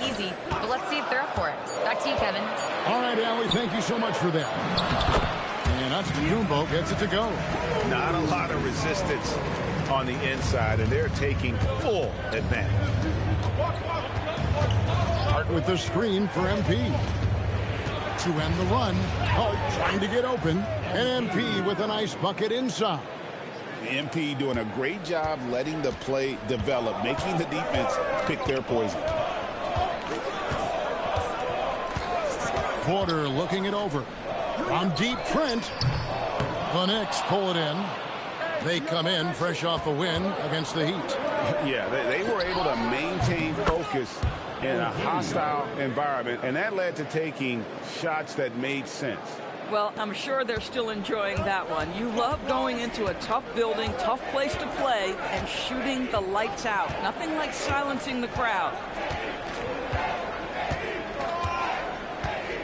easy, but let's see if they're up for it. Back to you, Kevin. All right, Allie, thank you so much for that. And Antetokounmpo gets it to go. Not a lot of resistance on the inside, and they're taking full advantage. Hart with the screen for MP. To end the run. Hart trying to get open. And MP with a nice bucket inside. MP doing a great job letting the play develop, making the defense pick their poison. Porter looking it over. From deep, Trent. The Knicks pull it in. They come in fresh off a win against the Heat. Yeah, they were able to maintain focus in a hostile environment, and that led to taking shots that made sense. Well, I'm sure they're still enjoying that one. You love going into a tough building, tough place to play, and shooting the lights out. Nothing like silencing the crowd.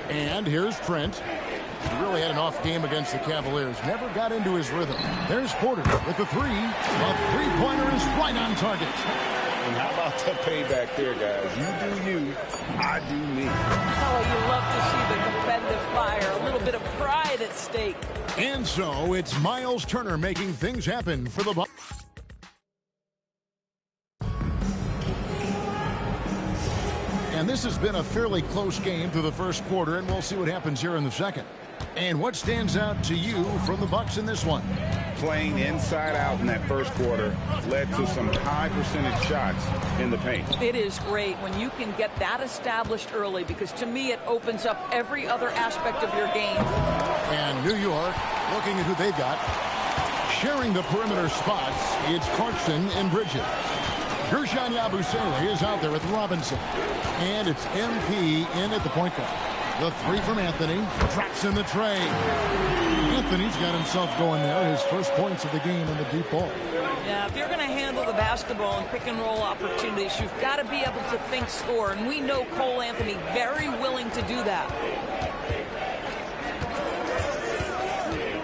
And here's Trent. He really had an off game against the Cavaliers. Never got into his rhythm. There's Porter with the three. A three-pointer is right on target. And how about the payback there, guys? You do you, I do me. Oh, you love to see the competitive fire. A little bit of pride at stake. And so it's Miles Turner making things happen for the Bucks. And this has been a fairly close game through the first quarter, and we'll see what happens here in the second. And what stands out to you from the Bucks in this one? Playing inside out in that first quarter led to some high percentage shots in the paint. It is great when you can get that established early, because to me it opens up every other aspect of your game. And New York looking at who they've got. Sharing the perimeter spots, it's Clarkson and Bridges. Gershon Yabusele is out there with Robinson. And it's MP in at the point guard. The three from Anthony. Traps in the tray. Anthony's got himself going there. His first points of the game in the deep ball. Yeah, if you're going to handle the basketball and pick and roll opportunities, you've got to be able to think score. And we know Cole Anthony very willing to do that.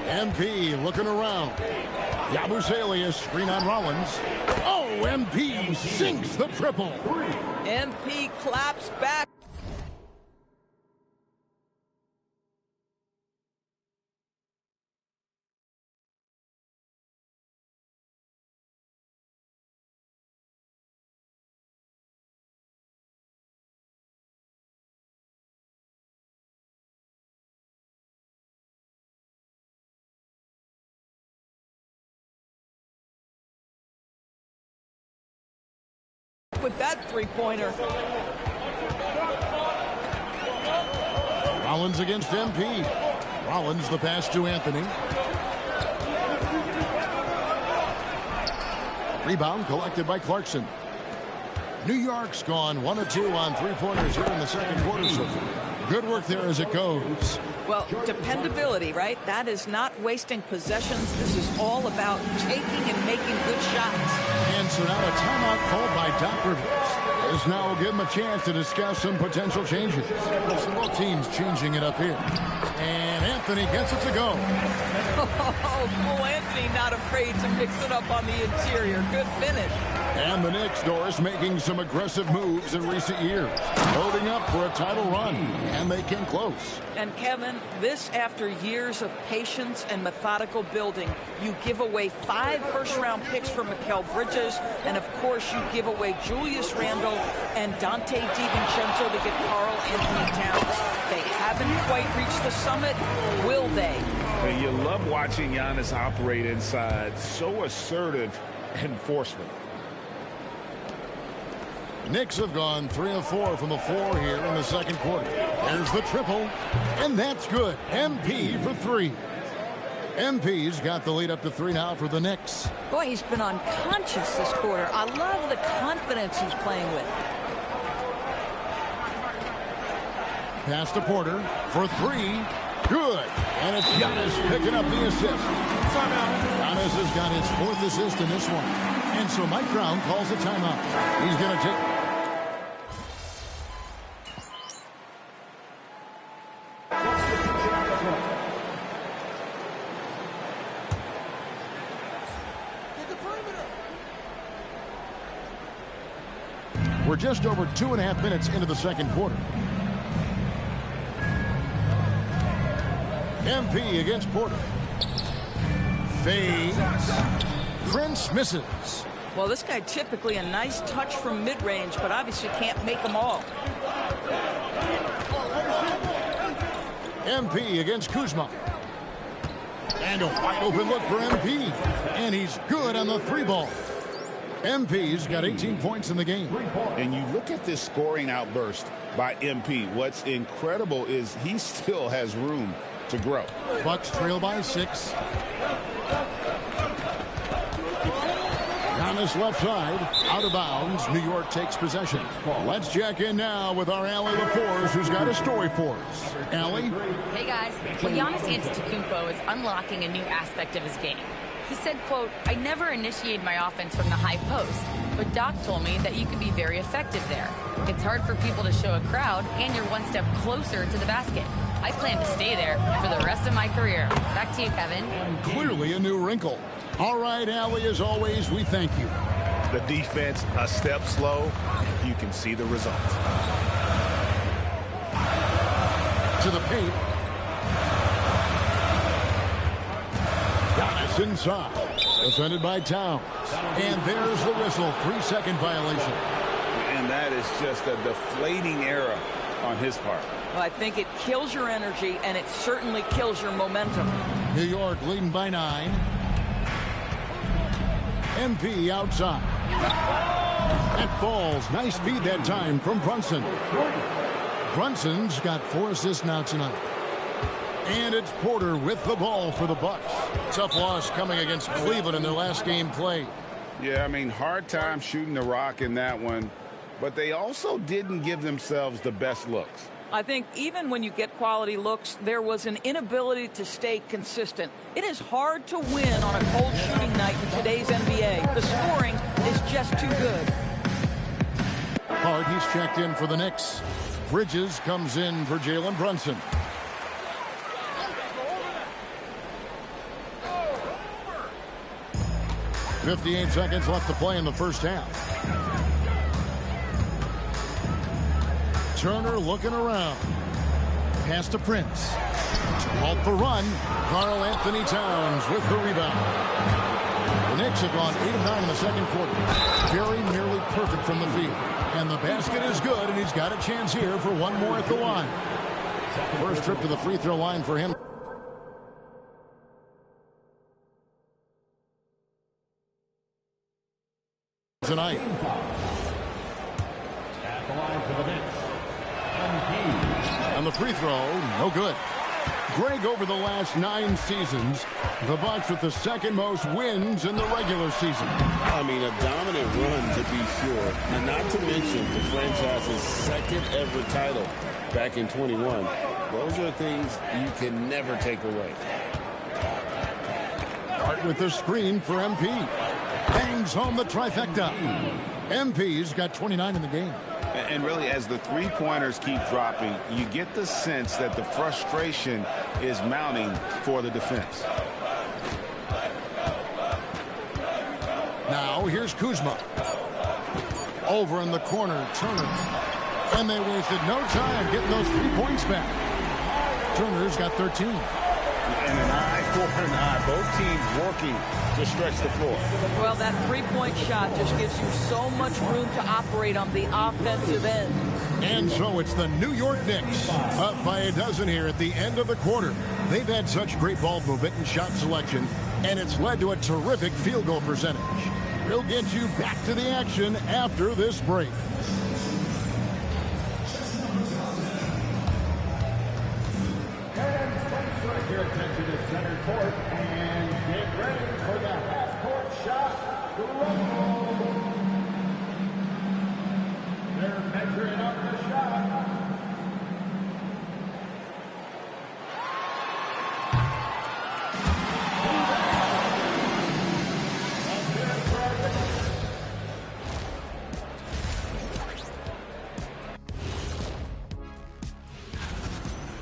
MP looking around. Yabusele is screen on Rollins. Oh, MP sinks the triple. MP claps back. With that three-pointer. Rollins against MP. Rollins the pass to Anthony. Rebound collected by Clarkson. New York's gone 1 of 2 on three-pointers here in the second quarter so far. Good work there as it goes. Well, dependability, right? That is not wasting possessions. This is all about taking and making good shots. And so now a timeout called by Doc Rivers. This now will give him a chance to discuss some potential changes. So both teams changing it up here. And Anthony gets it to go. Oh, Cole Anthony not afraid to mix it up on the interior. Good finish. And the Knicks, Doris, making some aggressive moves in recent years. Loading up for a title run. And they came close. And Kevin, this after years of patience and methodical building. You give away 5 first-round picks for Mikal Bridges. And, of course, you give away Julius Randle and Dante DiVincenzo to get Karl Anthony Towns. They haven't quite reached the summit. Will they? And you love watching Giannis operate inside. So assertive enforcement. Knicks have gone 3 of 4 from the floor here in the second quarter. There's the triple, and that's good. MP for 3. MP's got the lead up to 3 now for the Knicks. Boy, he's been unconscious this quarter. I love the confidence he's playing with. Pass to Porter for 3. Good. And it's Giannis picking up the assist. Giannis has got his 4th assist in this one. And so Mike Brown calls a timeout. He's going to take... We're just over 2.5 minutes into the second quarter. MP against Porter. Fades. Prince misses. Well, this guy typically a nice touch from mid-range, but obviously can't make them all. MP against Kuzma. And a wide open look for MP. And he's good on the 3-ball. MP's got 18 points in the game. And you look at this scoring outburst by MP. What's incredible is he still has room to grow. Bucks trail by 6. On this left side, out of bounds, New York takes possession. Let's check in now with our Allie LaForce, who's got a story for us. Allie? Hey, guys. Well, Giannis Antetokounmpo is unlocking a new aspect of his game. He said, quote, "I never initiate my offense from the high post, but Doc told me that you can be very effective there. It's hard for people to show a crowd, and you're one step closer to the basket. I plan to stay there for the rest of my career." Back to you, Kevin. Clearly a new wrinkle. All right, Allie, as always, we thank you. The defense a step slow, and you can see the results. To the paint. Giannis inside. Defended by Towns. And there's the whistle. 3-second violation. And that is just a deflating error on his part. Well, I think it kills your energy, and it certainly kills your momentum. New York leading by 9. MP outside. That falls. Nice feed that time from Brunson. Brunson's got 4 assists now tonight. And it's Porter with the ball for the Bucks. Tough loss coming against Cleveland in their last game played. Yeah, I mean, hard time shooting the rock in that one. But they also didn't give themselves the best looks. I think even when you get quality looks, there was an inability to stay consistent. It is hard to win on a cold shooting night in today's NBA. The scoring is just too good. Hart, he's checked in for the Knicks. Bridges comes in for Jalen Brunson. .58 seconds left to play in the first half. Turner looking around. Pass to Prince. Off the run. Karl Anthony Towns with the rebound. The Knicks have gone 8 of 9 in the second quarter. Very nearly perfect from the field. And the basket is good, and he's got a chance here for one more at the line. First trip to the free throw line for him. Tonight. At the line for the Knicks. And the free throw, no good. Greg, over the last 9 seasons, the Bucks with the second most wins in the regular season. I mean, a dominant run to be sure, and not to mention the franchise's second ever title back in 21. Those are things you can never take away. Hart with the screen for MP. Bangs home the trifecta. MP's got 29 in the game. And really, as the three-pointers keep dropping, you get the sense that the frustration is mounting for the defense. Now, here's Kuzma. Over in the corner, Turner. And they wasted no time getting those 3 points back. Turner's got 13. And an eye for an eye. Both teams working to stretch the floor. Well, that three-point shot just gives you so much room to operate on the offensive end. And so it's the New York Knicks up by a dozen here at the end of the quarter. They've had such great ball movement and shot selection, and it's led to a terrific field goal percentage. We'll get you back to the action after this break. Your attention to center court and get ready for the half-court shot. Rumble. They're measuring up the shot.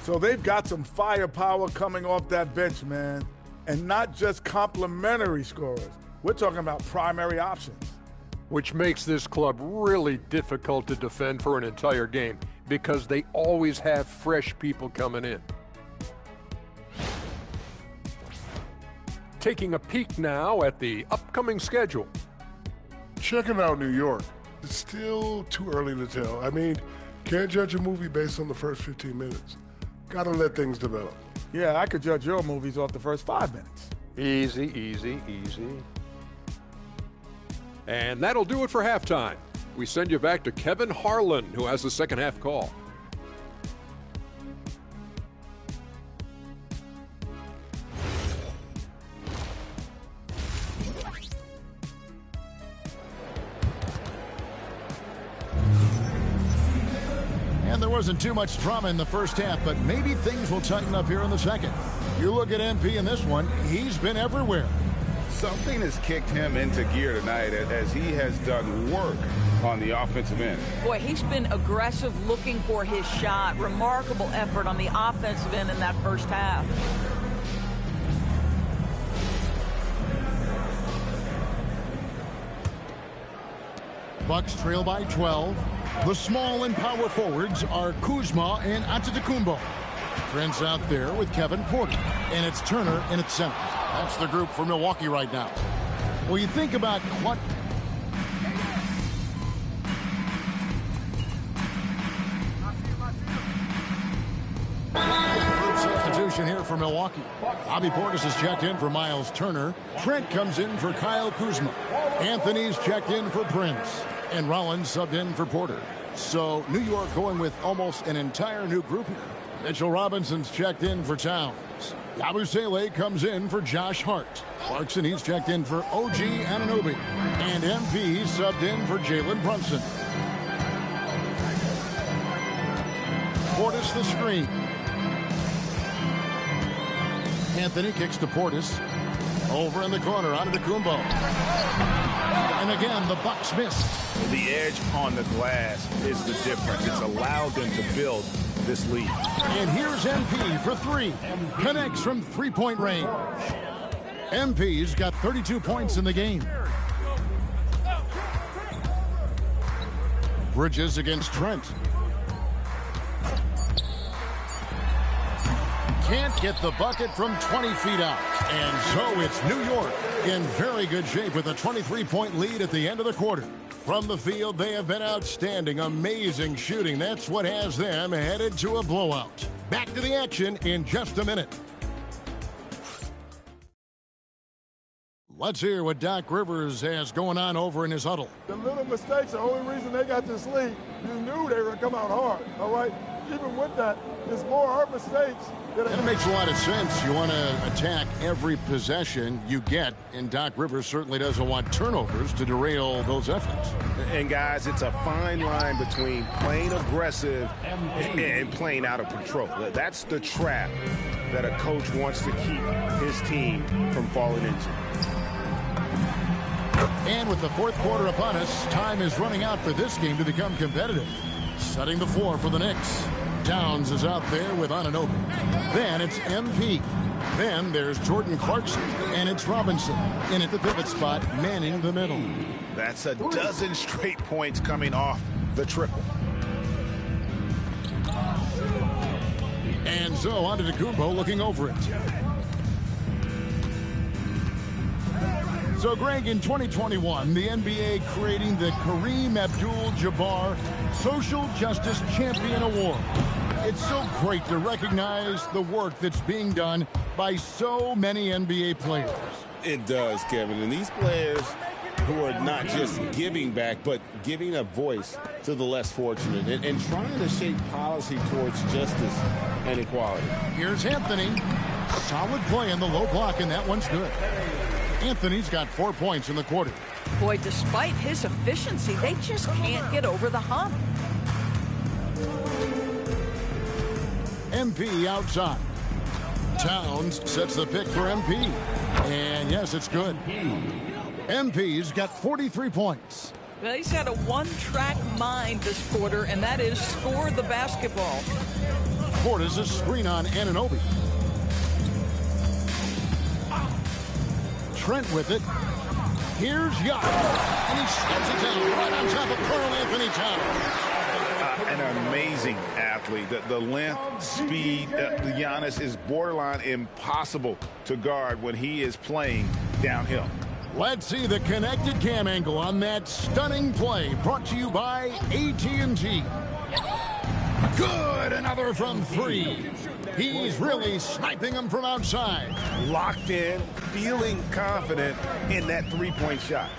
So they've got some firepower coming off that bench, man. And not just complimentary scorers. We're talking about primary options. which makes this club really difficult to defend for an entire game because they always have fresh people coming in. Taking a peek now at the upcoming schedule. Checking out New York. It's still too early to tell. I mean, can't judge a movie based on the first 15 minutes. Gotta let things develop. Yeah, I could judge your movies off the first 5 minutes. Easy, easy, easy. And that'll do it for halftime. We send you back to Kevin Harlan, who has the second half call. And there wasn't too much drama in the first half, but maybe things will tighten up here in the second. You look at MP in this one, he's been everywhere. Something has kicked him into gear tonight as he has done work on the offensive end. Boy, he's been aggressive looking for his shot. Remarkable effort on the offensive end in that first half. Bucks trail by 12. The small and power forwards are Kuzma and Antetokounmpo. Trent's out there with Kevin Porter, and it's Turner in its center. That's the group for Milwaukee right now. Well, you think about what... Substitution here for Milwaukee. Bobby Portis is checked in for Miles Turner. Trent comes in for Kyle Kuzma. Anthony's checked in for Prince. And Rollins subbed in for Porter. So New York going with almost an entire new group here. Mitchell Robinson's checked in for Towns. Yabusele comes in for Josh Hart. Clarkson, he's checked in for OG Anunoby. And MP subbed in for Jalen Brunson. Portis the screen. Anthony kicks to Portis. Over in the corner, Antetokounmpo. And again, the Bucks missed. The edge on the glass is the difference. It's allowed them to build this lead. And here's MP for three. Connects from three-point range. MP's got 32 points in the game. Bridges against Trent. Can't get the bucket from 20 feet out. And so it's New York in very good shape with a 23-point lead at the end of the quarter. From the field, they have been outstanding. Amazing shooting. That's what has them headed to a blowout. Back to the action in just a minute. Let's hear what Doc Rivers has going on over in his huddle. The little mistakes are the only reason they got this lead. You knew they were going to come out hard, all right? Even with that, there's more hard mistakes. That makes a lot of sense. You want to attack every possession you get, and Doc Rivers certainly doesn't want turnovers to derail those efforts. And, guys, it's a fine line between playing aggressive and playing out of control. That's the trap that a coach wants to keep his team from falling into. And with the fourth quarter upon us, time is running out for this game to become competitive. Setting the floor for the Knicks. Towns is out there with Anunoby. Then it's MP. Then there's Jordan Clarkson. And it's Robinson in at the pivot spot, manning the middle. That's a dozen straight points coming off the triple. And so Antetokounmpo looking over it. So, Greg, in 2021, the NBA creating the Kareem Abdul-Jabbar Social Justice Champion Award. It's so great to recognize the work that's being done by so many NBA players. It does, Kevin. And these players who are not just giving back, but giving a voice to the less fortunate and trying to shape policy towards justice and equality. Here's Anthony. Solid play in the low block, and that one's good. Anthony's got 4 points in the quarter. Boy, despite his efficiency, they just can't get over the hump. MP outside. Towns sets the pick for MP. And yes, it's good. MP's got 43 points. Well, he's had a one-track mind this quarter, and that is score the basketball. Portis a screen on Anunoby. Trent with it. Here's Yacht. And he steps it down right on top of Karl Anthony Towns. An amazing athlete. The length, speed, Giannis is borderline impossible to guard when he is playing downhill. Let's see the connected cam angle on that stunning play, brought to you by AT&T. Good, another from three. He's really sniping them from outside. Locked in, feeling confident in that three-point shot.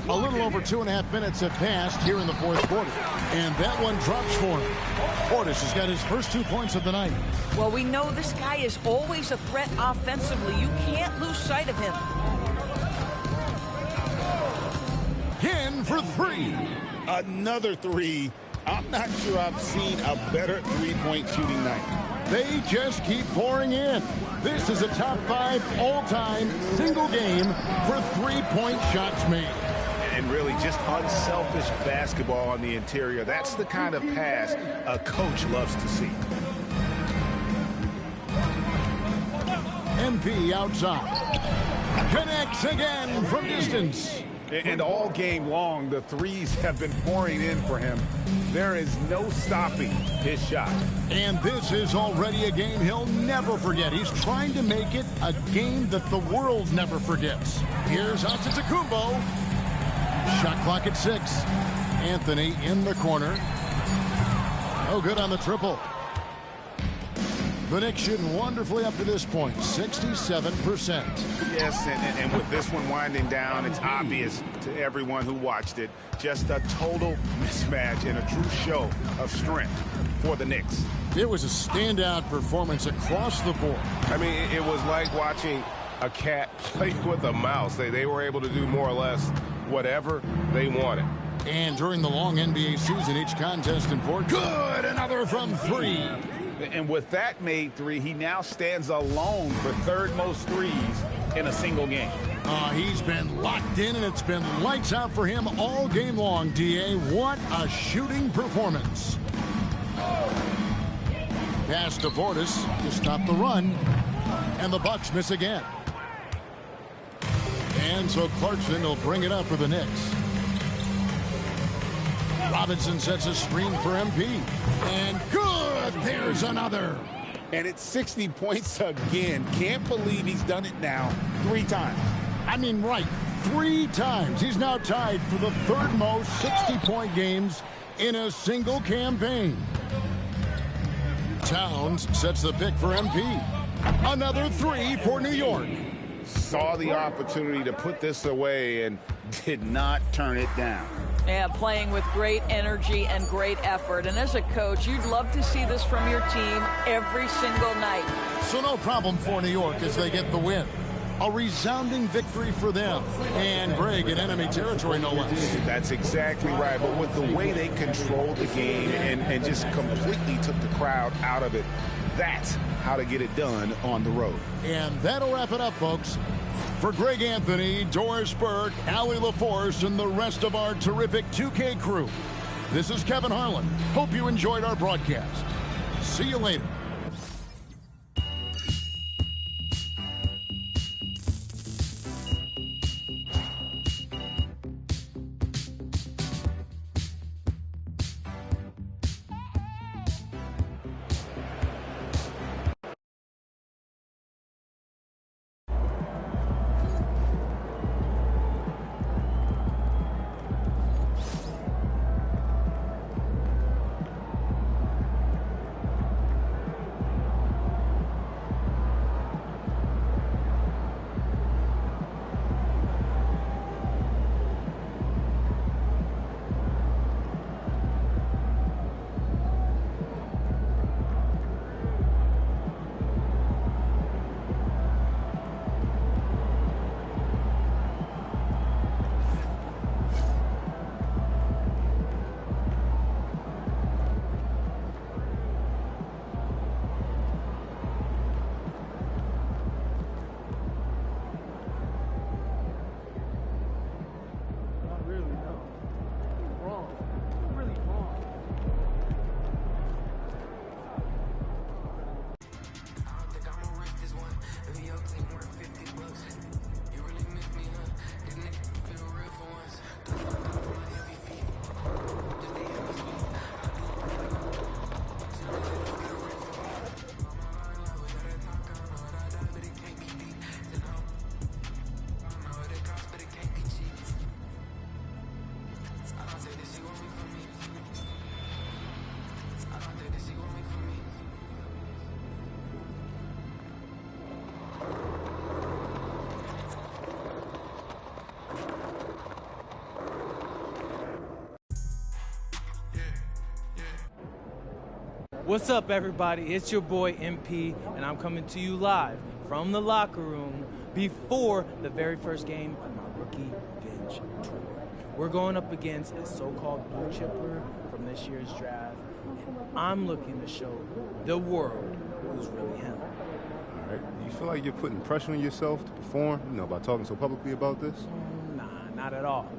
A little over 2.5 minutes have passed here in the fourth quarter. And that one drops for him. Portis has got his first 2 points of the night. Well, we know this guy is always a threat offensively. You can't lose sight of him. In for three. Another three. I'm not sure I've seen a better three-point shooting night. They just keep pouring in. This is a top 5 all-time single game for three-point shots made. And really just unselfish basketball on the interior. That's the kind of pass a coach loves to see. MP outside. Connects again from distance. And all game long, the threes have been pouring in for him. There is no stopping his shot. And this is already a game he'll never forget. He's trying to make it a game that the world never forgets. Here's Antetokounmpo. Shot clock at 6. Anthony in the corner. No good on the triple. The Knicks shooting wonderfully up to this point, 67%. Yes, and with this one winding down, it's obvious to everyone who watched it. Just a total mismatch and a true show of strength for the Knicks. It was a standout performance across the board. I mean, it was like watching a cat play with a mouse. They were able to do more or less whatever they wanted. And during the long NBA season, each contest important. Good, another from three. And with that made three, he now stands alone for third most threes in a single game. He's been locked in, and it's been lights out for him all game long, D.A. What a shooting performance. Pass to Portis to stop the run, and the Bucks miss again. And so Clarkson will bring it up for the Knicks. Robinson sets a screen for MP. And good! There's another. And it's 60 points again. Can't believe he's done it now 3 times. I mean, right. 3 times. He's now tied for the third most 60-point games in a single campaign. Towns sets the pick for MP. Another 3 for New York. Saw the opportunity to put this away and did not turn it down. Yeah, playing with great energy and great effort. And as a coach, you'd love to see this from your team every single night. So no problem for New York as they get the win. A resounding victory for them. And Greg in enemy territory, no less. That's exactly right. But with the way they controlled the game and just completely took the crowd out of it, that's how to get it done on the road. And that'll wrap it up, folks. For Greg Anthony, Doris Burke, Allie LaForce, and the rest of our terrific 2K crew, this is Kevin Harlan. Hope you enjoyed our broadcast. See you later. What's up, everybody? It's your boy MP, and I'm coming to you live from the locker room before the very first game of my rookie binge tour. We're going up against a so-called blue chipper from this year's draft, and I'm looking to show the world who's really him. All right. Do you feel like you're putting pressure on yourself to perform, by talking so publicly about this? Nah, not at all.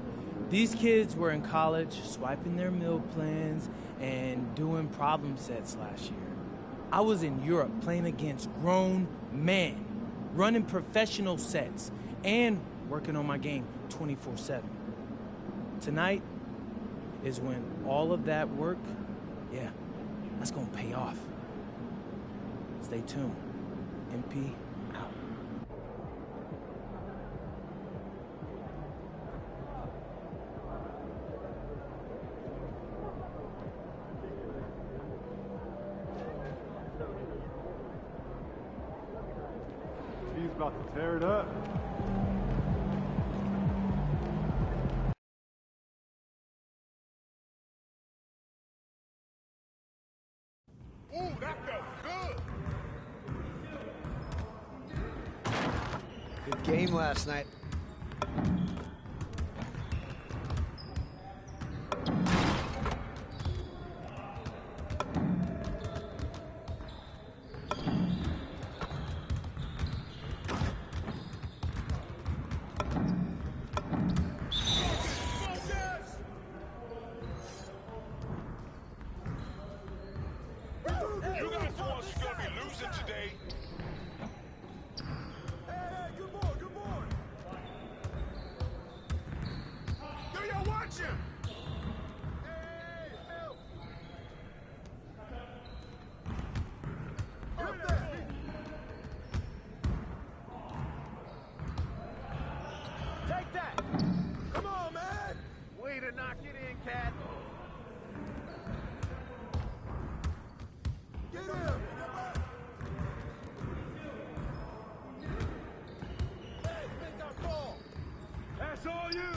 These kids were in college swiping their meal plans and doing problem sets last year. I was in Europe playing against grown men, running professional sets, and working on my game 24/7. Tonight is when all of that work, that's gonna pay off. Stay tuned. MP out. He's about to tear it up. Ooh, that felt good. Good game last night. You guys the ones who's gonna be losing today. Hey, good boy, good boy. Yo, watch him. Hey, help. Up there. Take that. Come on, man. Way to knock it in, Cat. Get him! Hey, make that ball! That's all you!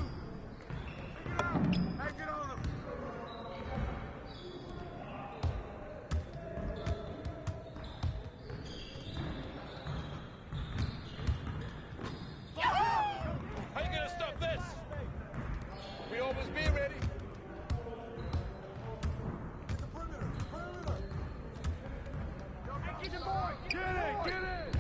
Take it out! Hey, get on him! How you gonna stop this? We almost be ready. Get the perimeter! Perimeter! Get it, get it!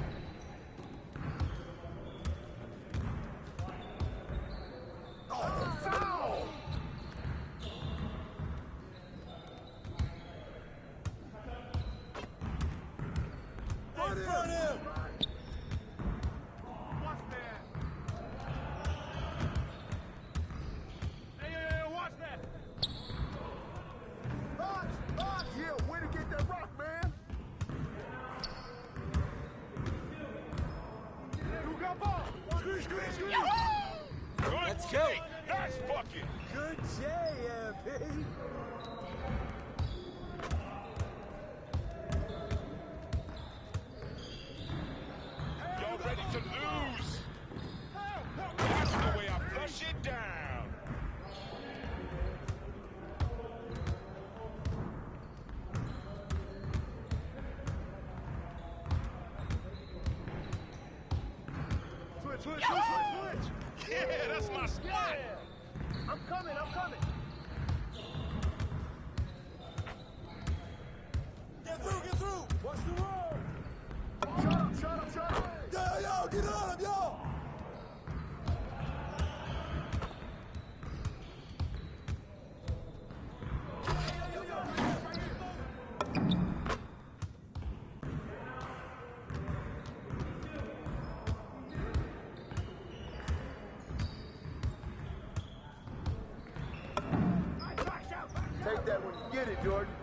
Oh, foul! Front him! Watch that! Hey, watch that! Box! Yeah, way to get that rock, man! Who got ball? Let's go. Nice bucket. Good JMP. Y'all ready to lose? That's the way I flush it down. Switch. Yeah, that's my spot. Yeah. I'm coming. Get through. Watch the roll. Shut up. Yo, get on him, yo. Take that when you get it, Jordan.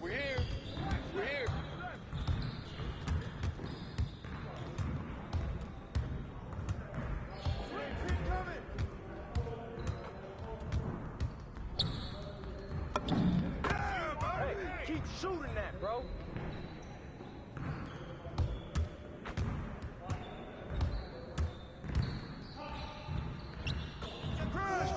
We're here. Keep coming. Hey, keep shooting that, bro. Crash!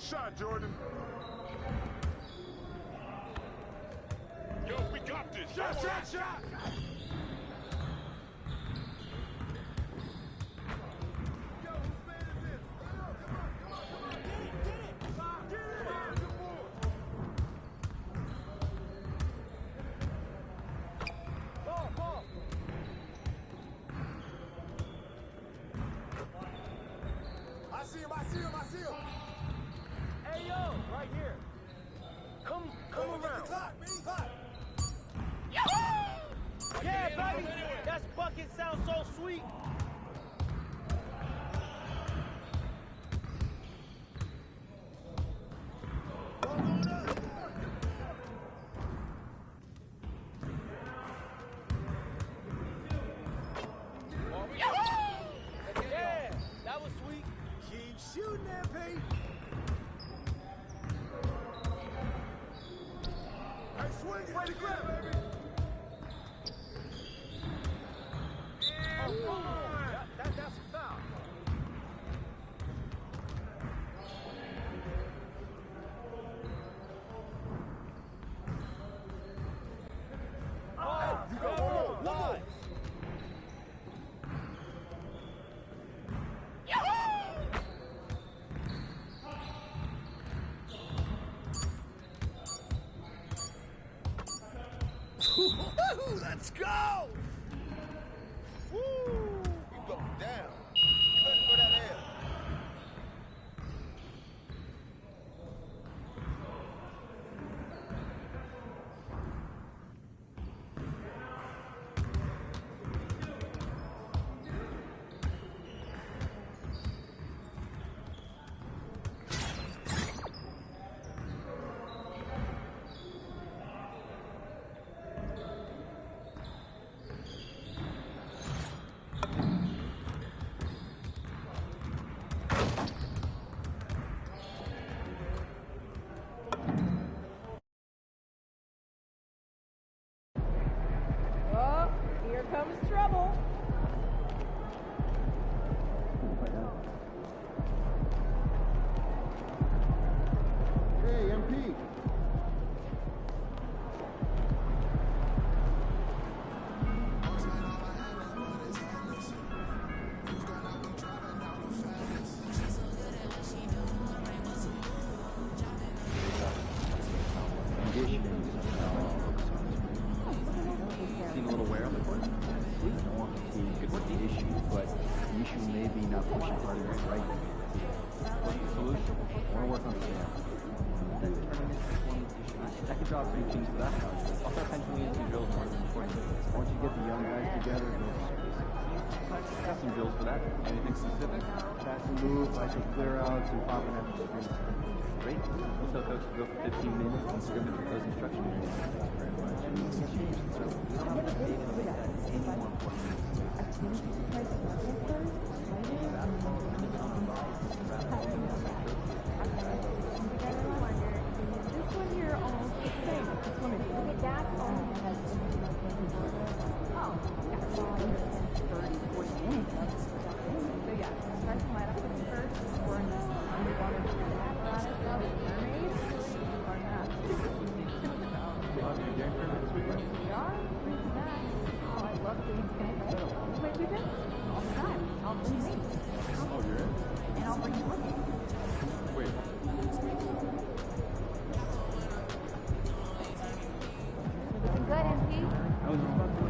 shot, Jordan. Yo, we got this. Shot. I see him. Hey, yo, right here. Come around. Yeah, baby. That bucket sounds so sweet. Yeah, that was sweet. Keep shooting that, Pete. Hey, swing it. Way to grab, baby. That's a foul. Oh, You got one more. Let's go! Woo! We go down. You ready for that air? Oh, here comes trouble. Hey, MP. Seeing a little wear on the court? Please don't want fatigue. It's the issue, but the issue may be not pushing hard enough, right? What's the solution? I want to work on the dance. Then tournament performance issues. I could draw 3 teams for that now. I'll start penciling in some drills more than important. Once you get the young guys together, got some drills for that. Anything specific? Fast and move, I should clear out some popping after the screens. Great. We'll tell coach to go for 15 minutes and scrimmage with those instruction areas. Very much. So we don't have enough data to make that any more important. This one here almost the same. This one is look at that. Oh, yeah. 30, 40 minutes. So yeah, try to light up with the first. We're in the underwater apparatus of mermaids. Or not. We are. Bring that. Oh, I love doing things. Wait, you do? All the time. I'll bring me. Oh, you're in? And I'll bring you with me. Wait. Looking good, MP. I was just about to.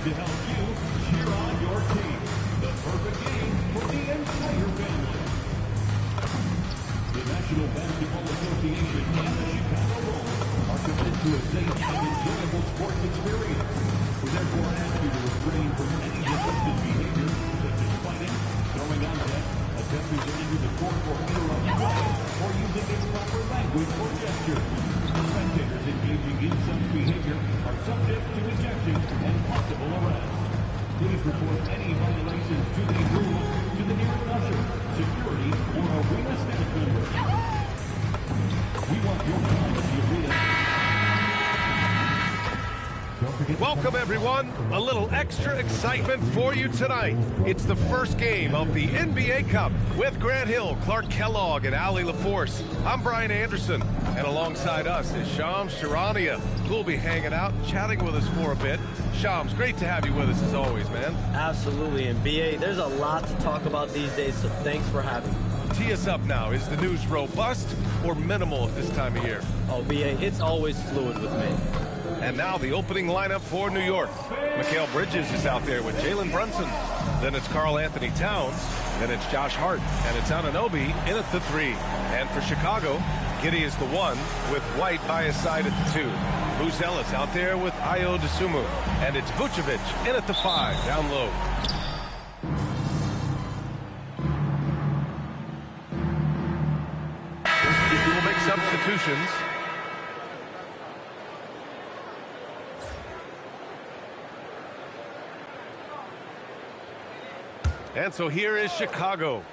To help you cheer on your team. The perfect game for the entire family. The National Basketball Association and the Chicago Bulls are committed to a safe and enjoyable sports experience. We therefore ask you to refrain from any disruptive behavior, such as fighting, throwing objects, attempting to enter the court or interrupt play, or using improper language or gestures. Spectators engaging in such behavior are subject to ejection and possible arrest. Please report any violations to these rules to the nearest usher, security, or arena staff member. We want your time at the arena. Welcome, everyone. A little extra excitement for you tonight. It's the first game of the NBA Cup with Grant Hill, Clark Kellogg, and Allie LaForce. I'm Brian Anderson, and alongside us is Shams Charania, who will be hanging out, chatting with us for a bit. Shams, great to have you with us as always, man. Absolutely, and BA, there's a lot to talk about these days, so thanks for having me. Tee us up now. Is the news robust or minimal at this time of year? Oh, BA, it's always fluid with me. And now the opening lineup for New York. Mikal Bridges is out there with Jalen Brunson. Then it's Karl Anthony Towns. Then it's Josh Hart. And it's Anunoby in at the 3. And for Chicago, Giddey is the 1 with White by his side at the 2. Booz Ellis out there with Ayo Dosunmu. And it's Vucevic in at the 5 down low. We'll make substitutions. And so here is Chicago.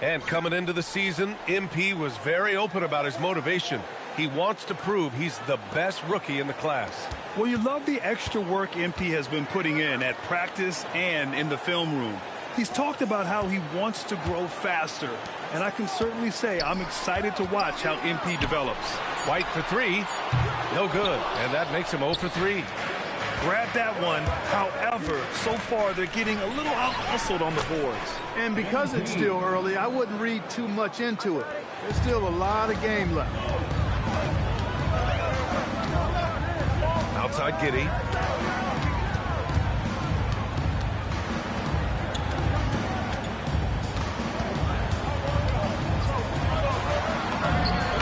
And coming into the season, MP was very open about his motivation. He wants to prove he's the best rookie in the class. Well, you love the extra work MP has been putting in at practice and in the film room. He's talked about how he wants to grow faster. And I can certainly say I'm excited to watch how MP develops. White for 3. No good. And that makes him 0 for 3. Grab that one. However, so far they're getting a little out-hustled on the boards. And because it's still early, I wouldn't read too much into it. There's still a lot of game left. Outside Giddey.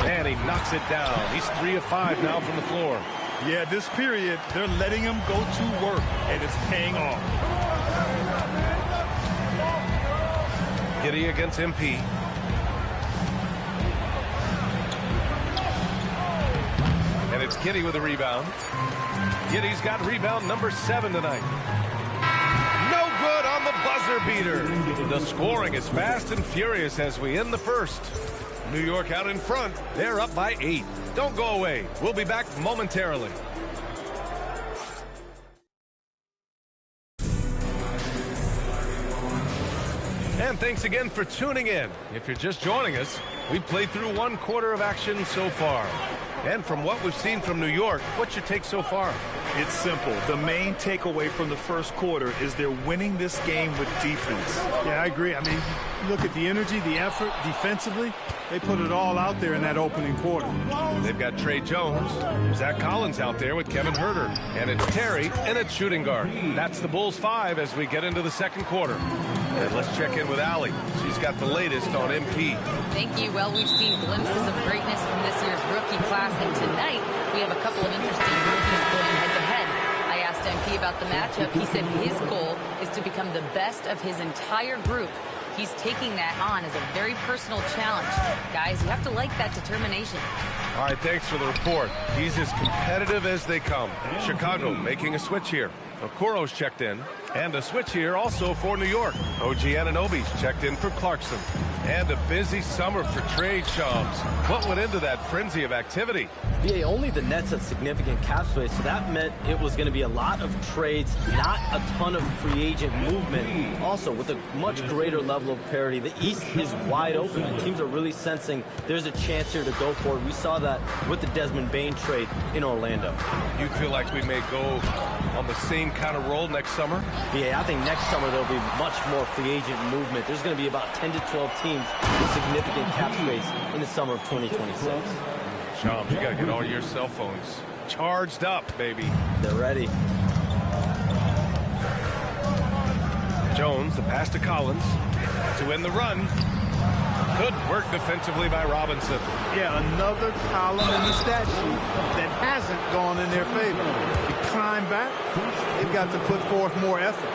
And he knocks it down. He's 3 of 5 now from the floor. Yeah, this period, they're letting him go to work, and it's paying off. Giddey against MP. And it's Giddey with a rebound. Giddey's got rebound number 7 tonight. No good on the buzzer beater. The scoring is fast and furious as we end the first. New York out in front. They're up by 8. Don't go away. We'll be back momentarily. And thanks again for tuning in. If you're just joining us, we've played through 1 quarter of action so far. And from what we've seen from New York, what's your take so far? It's simple. The main takeaway from the first quarter is they're winning this game with defense. Yeah, I agree. I mean, look at the energy, the effort defensively. They put it all out there in that opening quarter. They've got Trey Jones, Zach Collins out there with Kevin Huerter, and it's Terry and it's shooting guard. That's the Bulls 5 as we get into the second quarter. And let's check in with Allie. She's got the latest on MP. Thank you. Well, we've seen glimpses of greatness from this year's rookie class, and tonight we have a couple of interesting rookies going head-to-head. I asked MP about the matchup. He said his goal is to become the best of his entire group. He's taking that on as a very personal challenge. Guys, you have to like that determination. All right, thanks for the report. He's as competitive as they come. Chicago making a switch here. Okoro's checked in. And a switch here also for New York. OG Anunoby's checked in for Clarkson. And a busy summer for trade Shams. What went into that frenzy of activity? BA, only the Nets had significant cap space, so that meant it was going to be a lot of trades, not a ton of free agent movement. Also, with a much greater level of parity, the East is wide open, and teams are really sensing there's a chance here to go for it. We saw that with the Desmond Bane trade in Orlando. You feel like we may go on the same kind of roll next summer? Yeah, I think next summer there'll be much more free agent movement. There's going to be about 10 to 12 teams with significant cap space in the summer of 2026. Shams, you got to get all your cell phones charged up, baby. They're ready. Jones, the pass to Collins to win the run. Good work defensively by Robinson. Yeah, another column in the stat sheet that hasn't gone in their favor. To climb back, they've got to put forth more effort.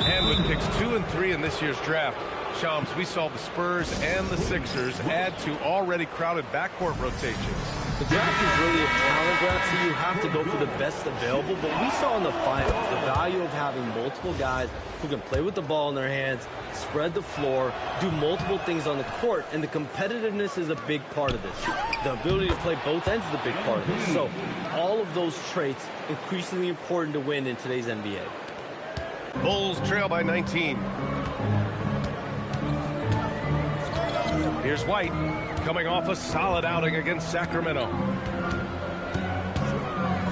And with picks 2 and 3 in this year's draft, Shams, we saw the Spurs and the Sixers add to already crowded backcourt rotations. The draft is really a talent draft, so you have to go for the best available. But we saw in the finals the value of having multiple guys who can play with the ball in their hands, spread the floor, do multiple things on the court, and the competitiveness is a big part of this. The ability to play both ends is a big part of this. So all of those traits increasingly important to win in today's NBA. Bulls trail by 19. Here's White, coming off a solid outing against Sacramento.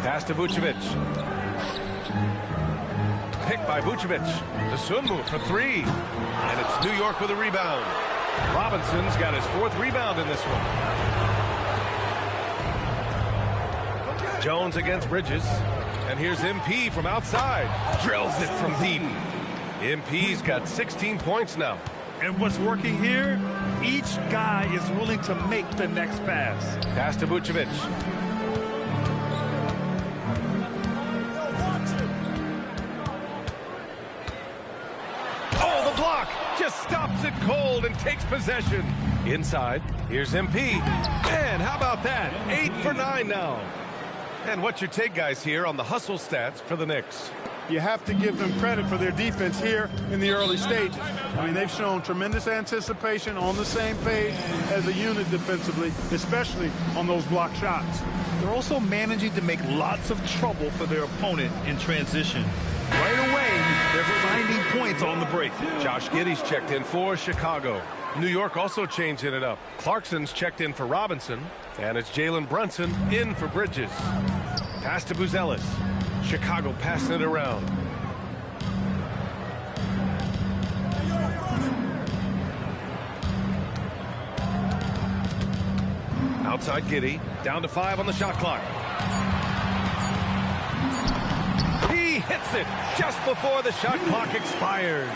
Pass to Vucevic. Picked by Vucevic. The swim move for three. And it's New York with a rebound. Robinson's got his 4th rebound in this one. Jones against Bridges. And here's MP from outside. Drills it from deep. MP's got 16 points now. And what's working here? Each guy is willing to make the next pass. Pass to Vucevic. Oh, the block! Just stops it cold and takes possession. Inside, here's MP. And how about that? 8 for 9 now. And what's your take, guys, here on the hustle stats for the Knicks? You have to give them credit for their defense here in the early stages. I mean, they've shown tremendous anticipation, on the same page as a unit defensively, especially on those block shots. They're also managing to make lots of trouble for their opponent in transition. Right away, they're finding points on the break. Josh Giddey's checked in for Chicago. New York also changing it up. Clarkson's checked in for Robinson, and it's Jalen Brunson in for Bridges. Pass to Buzelis. Chicago passing it around. Outside Giddey, down to 5 on the shot clock. He hits it just before the shot clock expires.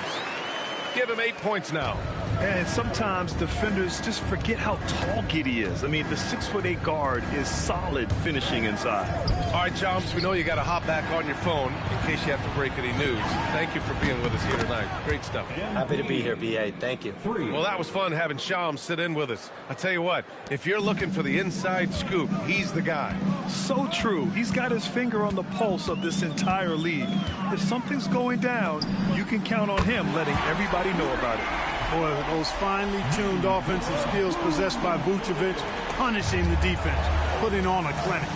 Give him 8 points now. And sometimes defenders just forget how tall Giddey is. I mean, the 6'8" guard is solid finishing inside. All right, Chomps, we know you got to hop back on your phone in case you have to break any news. Thank you for being with us here tonight. Great stuff. Happy to be here, B.A. Thank you. Well, that was fun having Shams sit in with us. I tell you what, if you're looking for the inside scoop, he's the guy. So true. He's got his finger on the pulse of this entire league. If something's going down, you can count on him letting everybody know about it. Boy, those finely tuned offensive skills possessed by Vucevic, punishing the defense, putting on a clinic.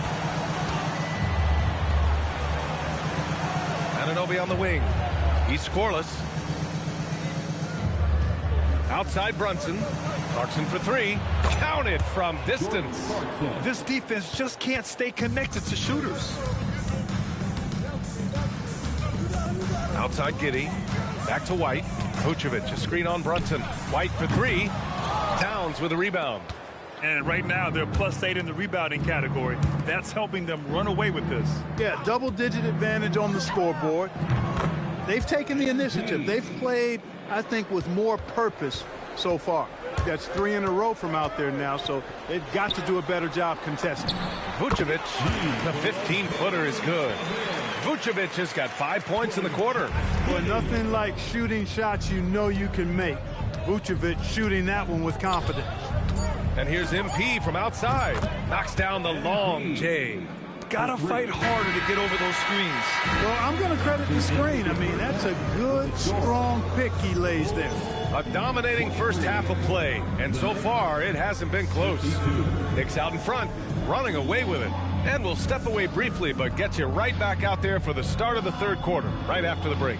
Anunoby on the wing. He's scoreless. Outside Brunson. Clarkson for 3. Counted from distance. This defense just can't stay connected to shooters. Outside Giddey. Back to White. Vucevic, a screen on Brunson. White for 3. Towns with a rebound. And right now, they're +8 in the rebounding category. That's helping them run away with this. Yeah, double-digit advantage on the scoreboard. They've taken the initiative. They've played, I think, with more purpose so far. That's 3 in a row from out there now, so they've got to do a better job contesting. Vucevic, the 15-footer is good. Vucevic has got 5 points in the quarter. Boy, nothing like shooting shots you know you can make. Vucevic shooting that one with confidence. And here's MP from outside. Knocks down the long J. Gotta fight harder to get over those screens. Well, I'm going to credit the screen. I mean, that's a good, strong pick he lays there. A dominating first half of play, and so far it hasn't been close. Knicks out in front, running away with it. And we'll step away briefly, but get you right back out there for the start of the third quarter, right after the break.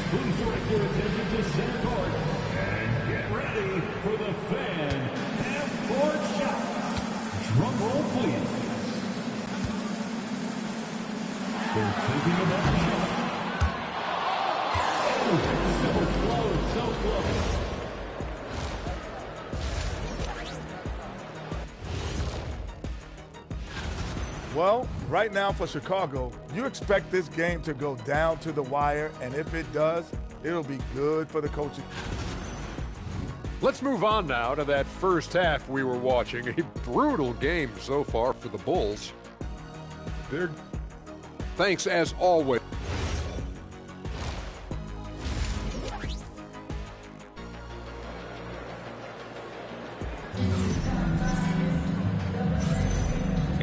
Please direct your attention to center court and get ready for the fan half-court shots. Drum roll, please. They're taking another shot. Oh, so close, so close. Well, right now for Chicago, you expect this game to go down to the wire, and if it does, it'll be good for the coaching. Let's move on now to that first half we were watching. A brutal game so far for the Bulls. Thanks as always.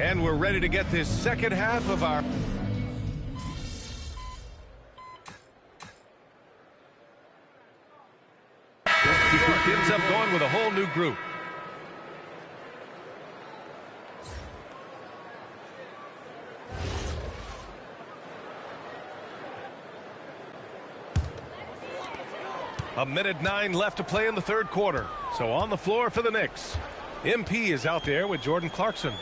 And we're ready to get this second half of our... New York ends up going with a whole new group. A minute 9 left to play in the third quarter. So on the floor for the Knicks. MP is out there with Jordan Clarkson.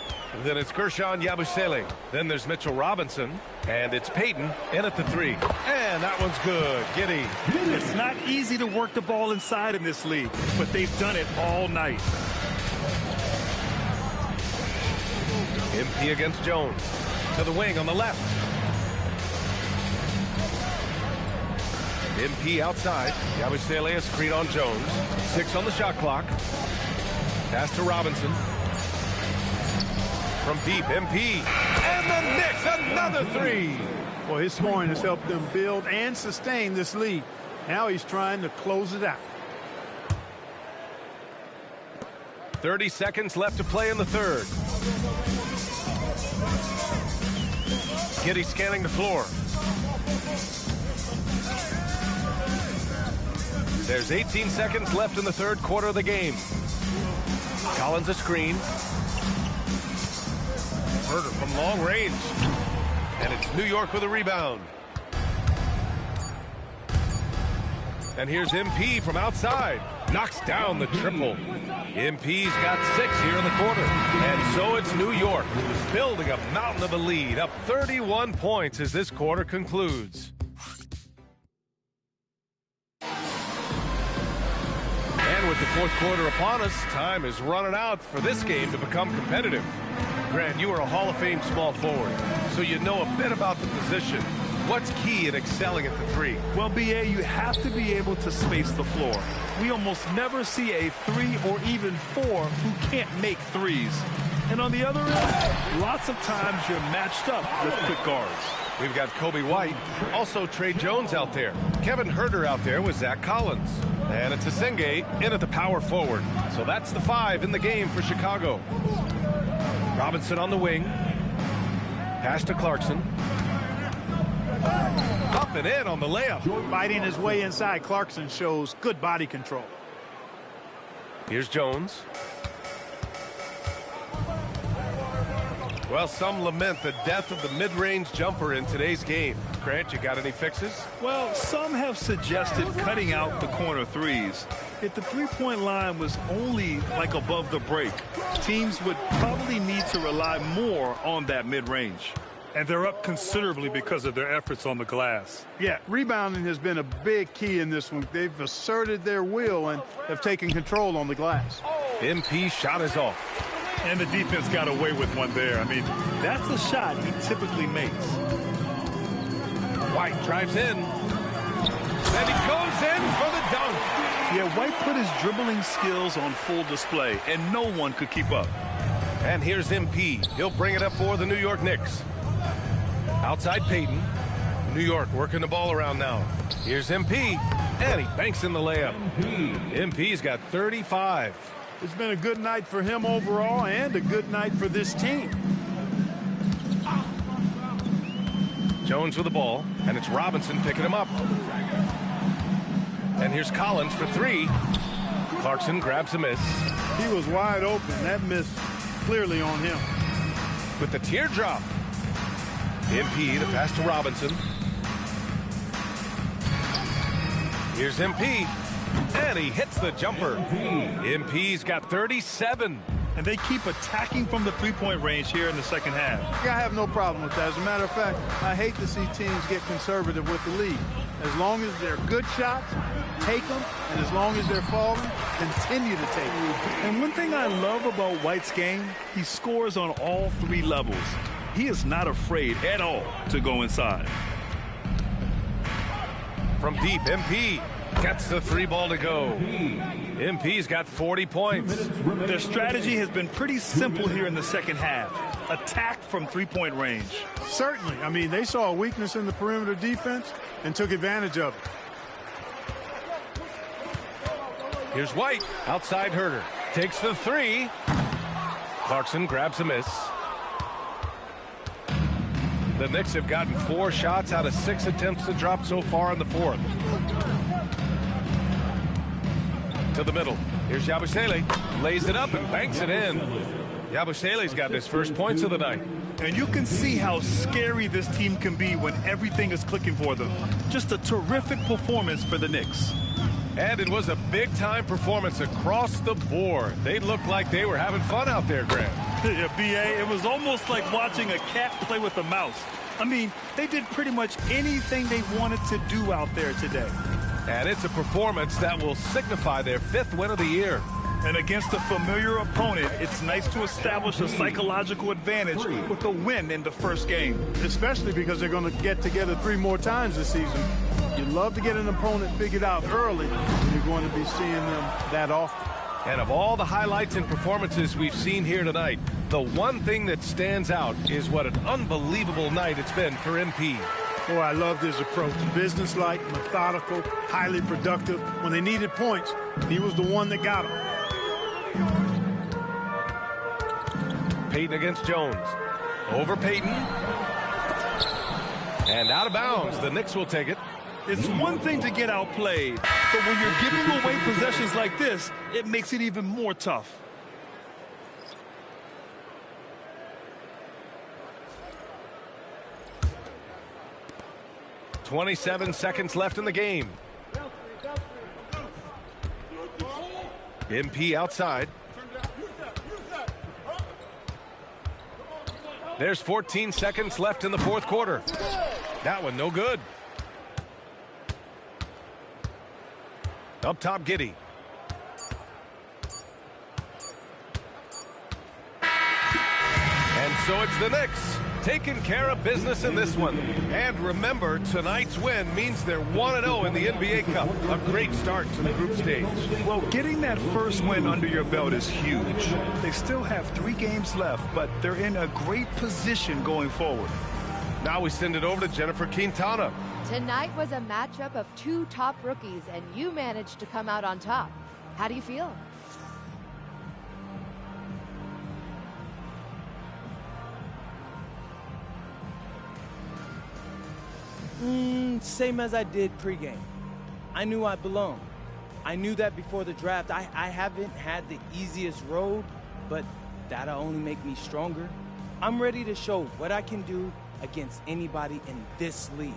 Then it's Gershon Yabusele. Then there's Mitchell Robinson. And it's Payton in at the 3. And that one's good. Giddy. It's not easy to work the ball inside in this league, but they've done it all night. MP against Jones. To the wing on the left. MP outside. Yabusele a screen on Jones. 6 on the shot clock. Pass to Robinson. From deep, MP. And the Knicks, another 3. Well, his scoring has helped them build and sustain this lead. Now he's trying to close it out. 30 seconds left to play in the third. Giddy scanning the floor. There's 18 seconds left in the third quarter of the game. Collins a screen. Herder from long range. And it's New York with a rebound. And here's MP from outside. Knocks down the triple. MP's got 6 here in the quarter. And so it's New York building a mountain of a lead, up 31 points as this quarter concludes. And with the fourth quarter upon us, time is running out for this game to become competitive. Grant, you are a Hall of Fame small forward, so you know a bit about the position. What's key in excelling at the 3? Well, BA, you have to be able to space the floor. We almost never see a 3 or even 4 who can't make threes. And on the other end, lots of times you're matched up with quick guards. We've got Kobe White, also Trey Jones out there. Kevin Herder out there with Zach Collins. And it's Asenge in at the power forward. So that's the 5 in the game for Chicago. Robinson on the wing. Pass to Clarkson. Up and in on the layup. Fighting his way inside, Clarkson shows good body control. Here's Jones. Well, some lament the death of the mid-range jumper in today's game. Grant, you got any fixes? Well, some have suggested cutting out the corner threes. If the three-point line was only like above the break, teams would probably need to rely more on that mid-range. And they're up considerably because of their efforts on the glass. Yeah, rebounding has been a big key in this one. They've asserted their will and have taken control on the glass. MP shot is off. And the defense got away with one there. I mean, that's the shot he typically makes. White drives in. And he goes in for the dunk. Yeah, White put his dribbling skills on full display, and no one could keep up. And here's MP. He'll bring it up for the New York Knicks. Outside Payton. New York working the ball around now. Here's MP. And he banks in the layup. MP's got 35. It's been a good night for him overall and a good night for this team. Jones with the ball, and it's Robinson picking him up. And here's Collins for 3. Clarkson grabs a miss. He was wide open. That miss clearly on him. With the teardrop. MP to pass to Robinson. Here's MP. And he hits the jumper. MP's got 37. And they keep attacking from the three-point range here in the second half. Yeah, I have no problem with that. As a matter of fact, I hate to see teams get conservative with the lead. As long as they're good shots, take them. And as long as they're falling, continue to take them. And one thing I love about White's game, he scores on all 3 levels. He is not afraid at all to go inside. From deep, MP gets the 3 ball to go. MP's got 40 points. Their strategy has been pretty simple here in the second half. Attack from three-point range. Certainly. I mean, they saw a weakness in the perimeter defense and took advantage of it. Here's White. Outside Herder. Takes the 3. Clarkson grabs a miss. The Knicks have gotten 4 shots out of 6 attempts to drop so far in the fourth. To the middle. Here's Yabusele. Lays it up and banks it in. Yabusele's got his first points of the night. And you can see how scary this team can be when everything is clicking for them. Just a terrific performance for the Knicks. And it was a big-time performance across the board. They looked like they were having fun out there, Graham. Yeah, B.A., it was almost like watching a cat play with a mouse. I mean, they did pretty much anything they wanted to do out there today. And it's a performance that will signify their 5th win of the year. And against a familiar opponent, it's nice to establish a psychological advantage with a win in the first game. Especially because they're going to get together 3 more times this season. You love to get an opponent figured out early, and you're going to be seeing them that often. And of all the highlights and performances we've seen here tonight, the one thing that stands out is what an unbelievable night it's been for MP. Oh, I loved his approach. Businesslike, methodical, highly productive. When they needed points, he was the one that got them. Payton against Jones. Over Payton. And out of bounds. The Knicks will take it. It's one thing to get outplayed, but when you're giving away possessions like this, it makes it even more tough. .27 seconds left in the game. MP outside. There's 14 seconds left in the fourth quarter. That one no good. Up top, Giddey. And so it's the Knicks taking care of business in this one. And remember, tonight's win means they're 1-0 in the NBA Cup. A great start to the group stage. Well, getting that first win under your belt is huge. They still have 3 games left, but they're in a great position going forward. Now we send it over to Jennifer Quintana. Tonight was a matchup of 2 top rookies, and you managed to come out on top. How do you feel? Same as I did pregame. I knew I belonged. I knew that before the draft. I haven't had the easiest road, but that'll only make me stronger. I'm ready to show what I can do against anybody in this league.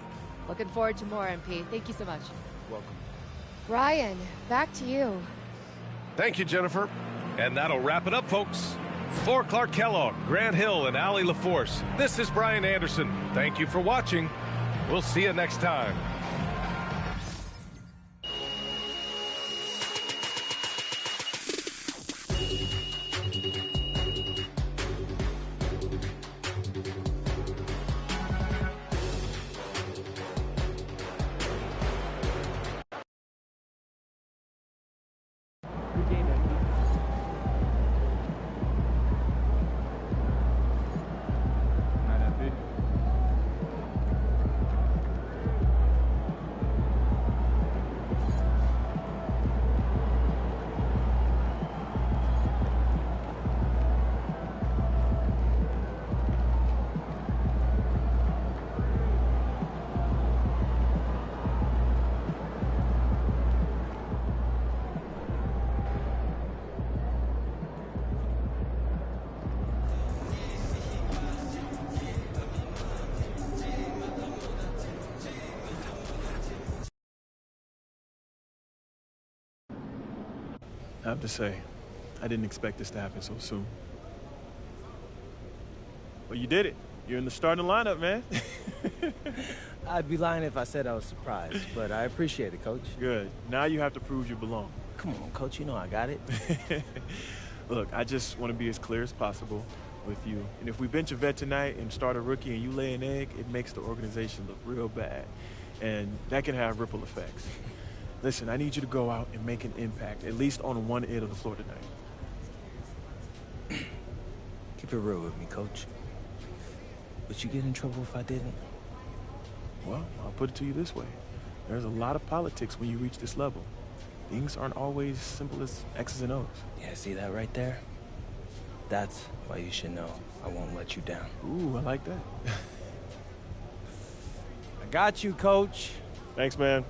Looking forward to more, MP. Thank you so much. Welcome. Ryan, back to you. Thank you, Jennifer. And that'll wrap it up, folks. For Clark Kellogg, Grant Hill, and Allie LaForce, this is Brian Anderson. Thank you for watching. We'll see you next time. I have to say, I didn't expect this to happen so soon. Well, you did it. You're in the starting lineup, man. I'd be lying if I said I was surprised, but I appreciate it, Coach. Good. Now you have to prove you belong. Come on, Coach. You know I got it. Look, I just want to be as clear as possible with you. And if we bench a vet tonight and start a rookie and you lay an egg, it makes the organization look real bad. And that can have ripple effects. Listen, I need you to go out and make an impact, at least on one end of the floor tonight. Keep it real with me, Coach. Would you get in trouble if I didn't? Well, I'll put it to you this way. There's a lot of politics when you reach this level. Things aren't always simple as X's and O's. Yeah, see that right there? That's why you should know I won't let you down. Ooh, I like that. Got you, Coach. Thanks, man.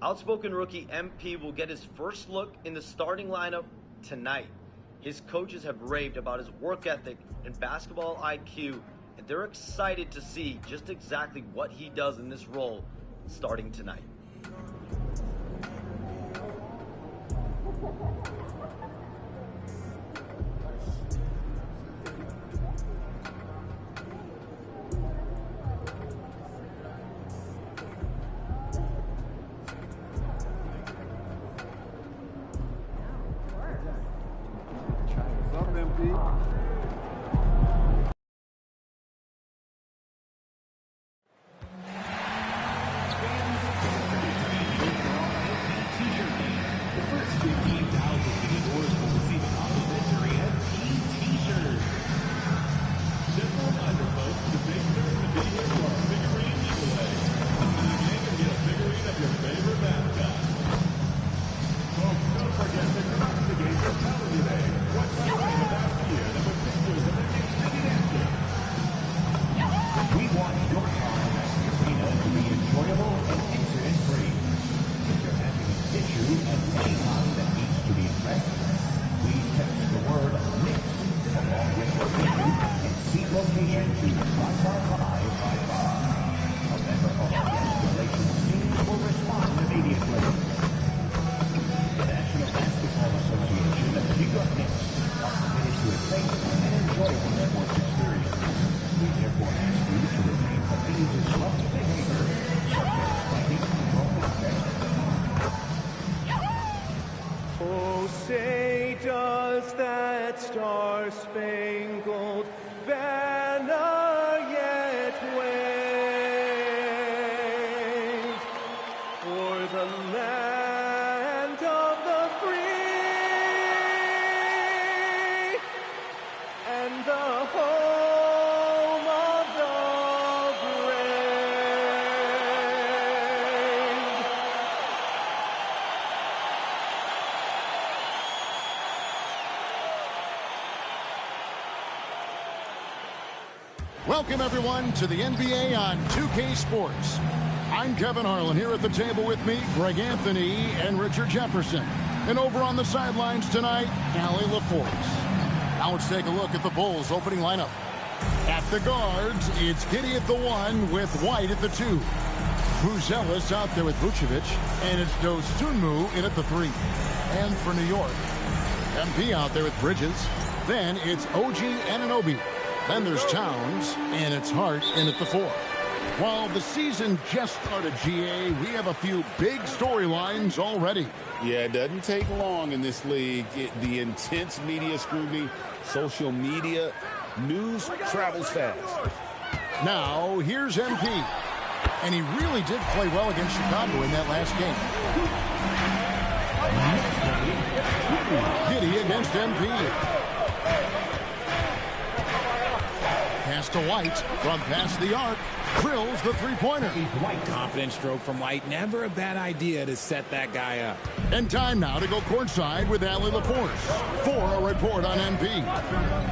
Outspoken rookie MP will get his first look in the starting lineup tonight. His coaches have raved about his work ethic and basketball IQ, and they're excited to see just exactly what he does in this role starting tonight. Oh, say does that star-spangled banner yet wave for the land of the free and the home of the brave. Welcome, everyone, to the NBA on 2K Sports. I'm Kevin Harlan, here at the table with me, Greg Anthony and Richard Jefferson. And over on the sidelines tonight, Allie LaForce. Now let's take a look at the Bulls' opening lineup. At the guards, it's Giddey at the 1 with White at the 2. Buzelis out there with Vucevic, and it's Dostunmu in at the 3. And for New York, MP out there with Bridges. Then it's OG Anunoby. Then there's Towns, and it's Hart in at the 4. While the season just started, GA, we have a few big storylines already. Yeah, it doesn't take long in this league. The intense media scrutiny, social media, news travels fast. Now, here's MP. And he really did play well against Chicago in that last game. Giddey against MP. Pass to White from past the arc. Drills the three-pointer. Confident stroke from White. Never a bad idea to set that guy up. And time now to go courtside with Allie LaForce for a report on MP.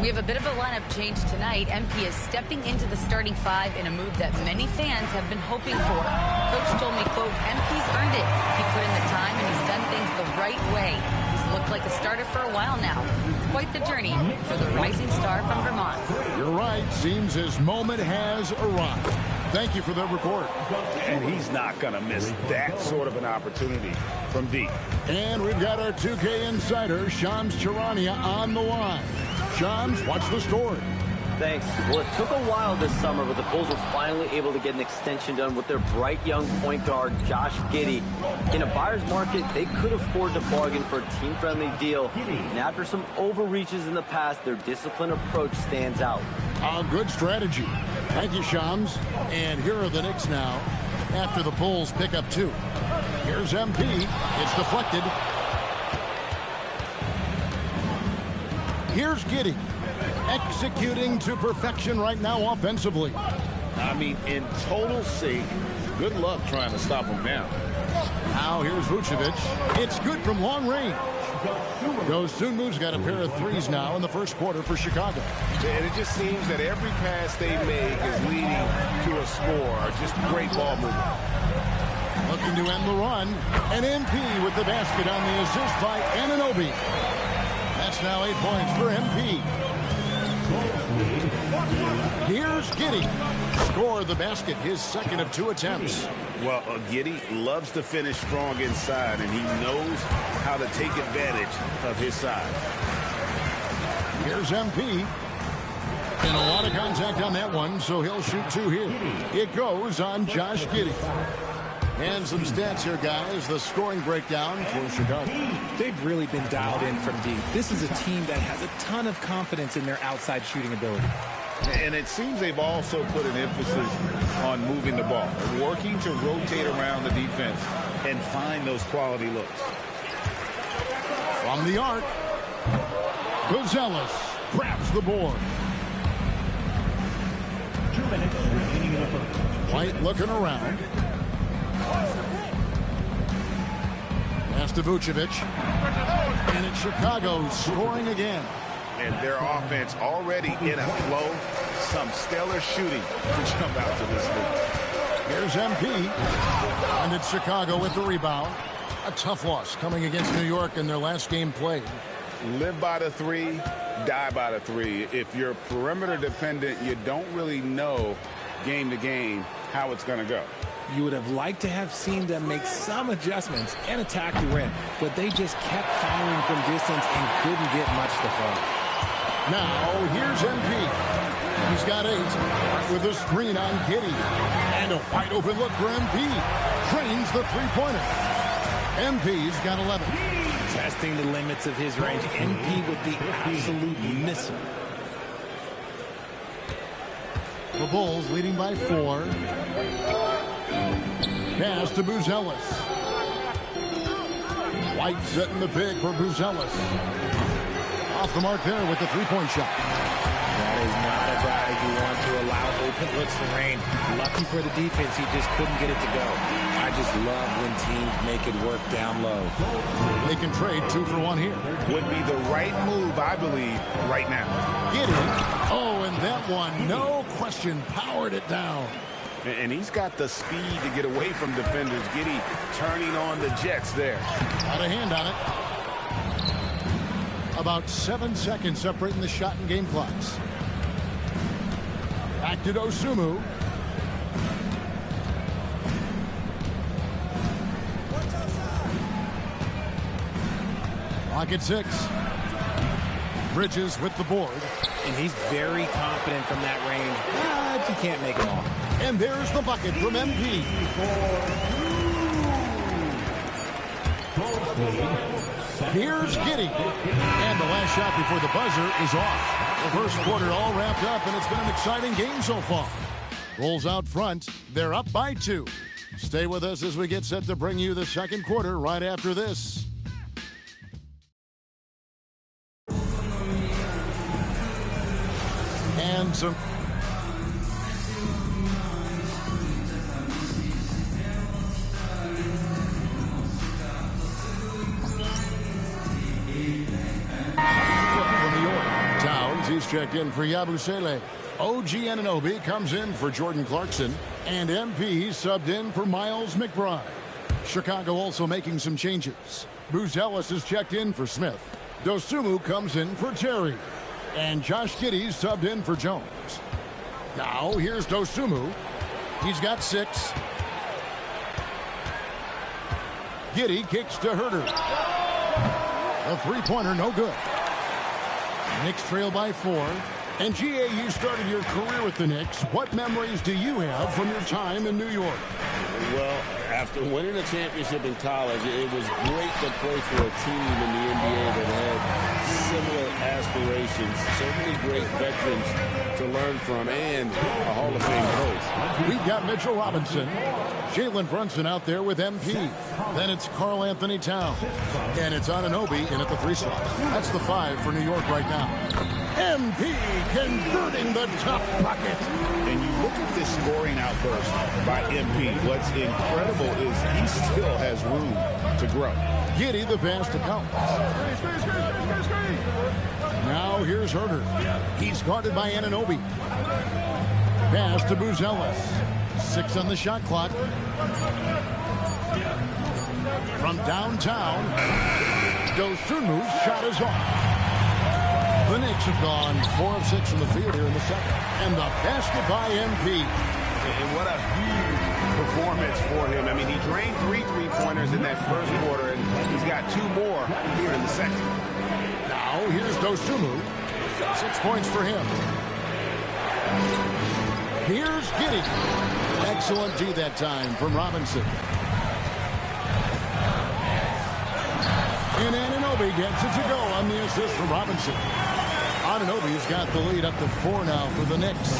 We have a bit of a lineup change tonight. MP is stepping into the starting five in a move that many fans have been hoping for. Coach told me, quote, MP's earned it. He put in the time and he's done things the right way. He's looked like a starter for a while now. It's quite the journey for the rising star from Vermont. You're right. Seems his moment has arrived. Thank you for the report. And he's not going to miss that sort of an opportunity from deep. And we've got our 2K insider, Shams Charania, on the line. Shams, what's the story? Thanks. Well, it took a while this summer, but the Bulls were finally able to get an extension done with their bright young point guard, Josh Giddey. In a buyer's market, they could afford to bargain for a team-friendly deal. And after some overreaches in the past, their disciplined approach stands out. A good strategy. Thank you, Shams. And here are the Knicks now after the Bulls pick up 2. Here's MP. It's deflected. Here's Giddey. Executing to perfection right now offensively. I mean, in total sync. Good luck trying to stop him now. Now here's Vucevic. It's good from long range. Dosunmu's got a pair of threes now in the first quarter for Chicago. And it just seems that every pass they make is leading to a score or just great ball movement. Looking to end the run. And MP with the basket on the assist by Anunoby. That's now 8 points for MP. Here's Giddey. Score the basket, his second of 2 attempts. Well, Giddey loves to finish strong inside, and he knows how to take advantage of his size. Here's MP. And a lot of contact on that one, so he'll shoot 2 here. It goes on Josh Giddey. And some stats here, guys. The scoring breakdown for Chicago. They've really been dialed in from deep. This is a team that has a ton of confidence in their outside shooting ability. And it seems they've also put an emphasis on moving the ball, working to rotate around the defense and find those quality looks. From the arc, Gonzalez grabs the board. 2 minutes remaining in the first. White looking around. Pass to Vucevic. And it's Chicago scoring again. And their offense already in a flow. Some stellar shooting to jump out to this league. Here's MP. And it's Chicago with the rebound. A tough loss coming against New York in their last game played. Live by the 3, die by the 3. If you're perimeter dependent, you don't really know game to game how it's going to go. You would have liked to have seen them make some adjustments and attack the rim, but they just kept firing from distance and couldn't get much to fall. Now, here's MP. He's got 8 with a screen on Giddey. And a wide open look for MP. Drains the three-pointer. MP's got 11. Testing the limits of his range. MP with the absolute missile. The Bulls leading by 4. Pass to Buzelis. White setting the pick for Buzelis. Off the mark there with the three-point shot. That is not a guy you want to allow open looks for Rain. Lucky for the defense, he just couldn't get it to go. I just love when teams make it work down low. They can trade 2 for 1 here. Would be the right move, I believe, right now. Giddey. Oh, and that one, no question, powered it down. And he's got the speed to get away from defenders. Giddey turning on the Jets there. Got a hand on it. About 7 seconds separating the shot and game clocks. Back to Dosunmu. Clock at 6. Bridges with the board. And he's very confident from that range, but you can't make it all. And there's the bucket from MP. Here's Giddey. And the last shot before the buzzer is off. The first quarter all wrapped up, and it's been an exciting game so far. Bulls out front. They're up by 2. Stay with us as we get set to bring you the second quarter right after this. And some... He's checked in for Yabusele. OG Anunoby comes in for Jordan Clarkson. And MP subbed in for Miles McBride. Chicago also making some changes. Buzelis is checked in for Smith. Dosunmu comes in for Terry. And Josh Giddey subbed in for Jones. Now here's Dosunmu. He's got 6. Giddey kicks to Herter. A three-pointer, no good. Knicks trail by 4. And GA, you started your career with the Knicks. What memories do you have from your time in New York? Well, after winning a championship in college, it was great to play for a team in the NBA that had similar aspirations. So many great veterans to learn from and a Hall of Fame coach. We've got Mitchell Robinson. Jalen Brunson out there with MP. Then it's Karl Anthony Towns. And it's Anunoby in at the 3 slot. That's the 5 for New York right now. MP converting the top bucket. And you look at this scoring outburst by MP. What's incredible is he still has room to grow. Giddey the pass to Collins. Now here's Herter. He's guarded by Anunoby. Pass to Buzelis. 6 on the shot clock. From downtown, Dosunmu's shot is off. The Knicks have gone 4 of 6 from the field here in the second. And the basket by MP. And what a huge performance for him. I mean, he drained 3 three-pointers in that first quarter, and he's got 2 more here in the second. Now, here's Dosunmu. 6 points for him. Here's Giddey. Excellent D that time from Robinson. And Anunoby gets it to go on the assist from Robinson. Anunoby's got the lead up to 4 now for the Knicks.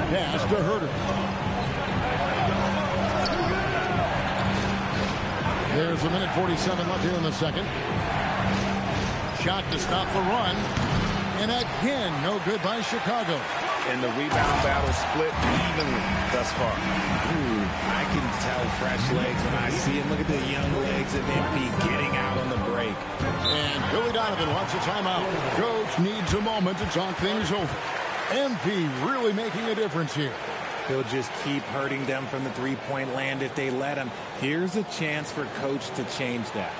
Pass to Herter. There's a minute 47 left here in the second. Shot to stop the run. And again, no good by Chicago. And the rebound battle split evenly thus far. I can tell fresh legs when I see him. Look at the young legs of MP getting out on the break. And Billy Donovan wants a timeout. Coach needs a moment to talk things over. MP really making a difference here. He'll just keep hurting them from the three-point land if they let him. Here's a chance for Coach to change that.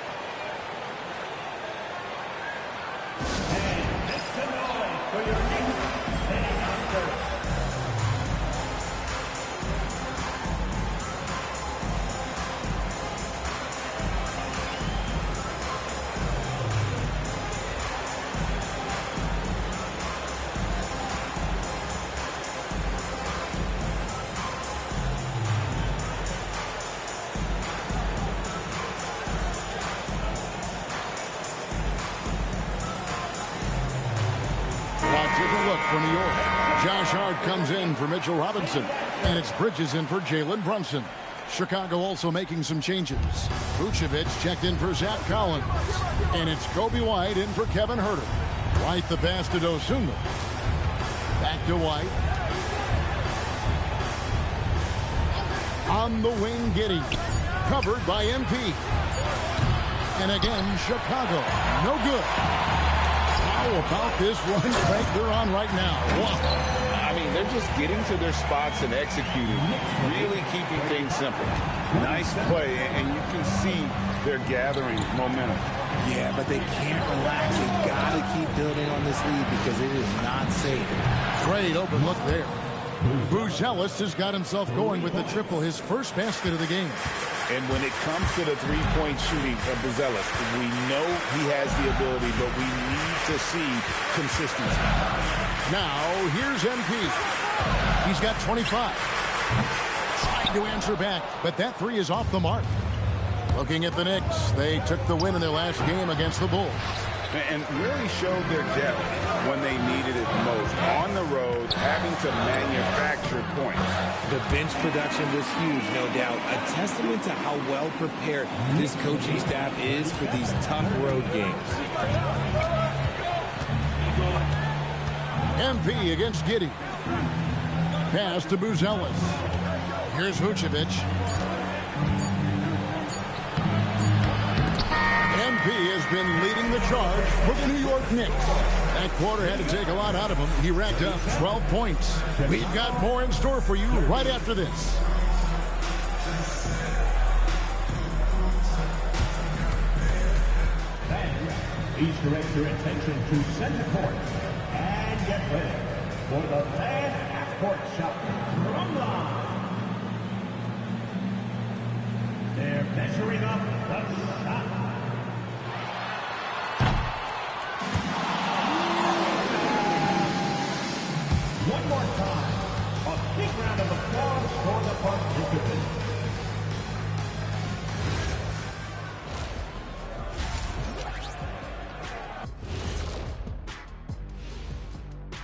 For New York, Josh Hart comes in for Mitchell Robinson, and it's Bridges in for Jalen Brunson. Chicago also making some changes. Vucevic checked in for Zach Collins, and it's Kobe White in for Kevin Herter. White the pass to Dosunmu. Back to White. On the wing, Giddey. Covered by MP. And again, Chicago. No good. How about this run they're on right now? Wow. I mean, they're just getting to their spots and executing, really keeping things simple. Nice play, and you can see they're gathering momentum. Yeah, but they can't relax. They got to keep building on this lead because it is not safe. Great open look there. Buzelis has got himself going with the triple, his first basket of the game. And when it comes to the three-point shooting of Buzelis, we know he has the ability, but we need to see consistency. Now, here's MP. He's got 25. Trying to answer back, but that three is off the mark. Looking at the Knicks, they took the win in their last game against the Bulls. and really showed their depth when they needed it most. On the road, having to manufacture points. The bench production was huge, no doubt. A testament to how well prepared this coaching staff is for these tough road games. MP against Giddey. Pass to Buzelis. Here's Vucevic. MP has been leading the charge for the New York Knicks. That quarter had to take a lot out of him. He racked up 12 points. We've got more in store for you right after this. Fans, please direct your attention to center court and get ready for the fan half-court shot drum line. They're measuring up the shot. One more time, a big round of applause for the participants.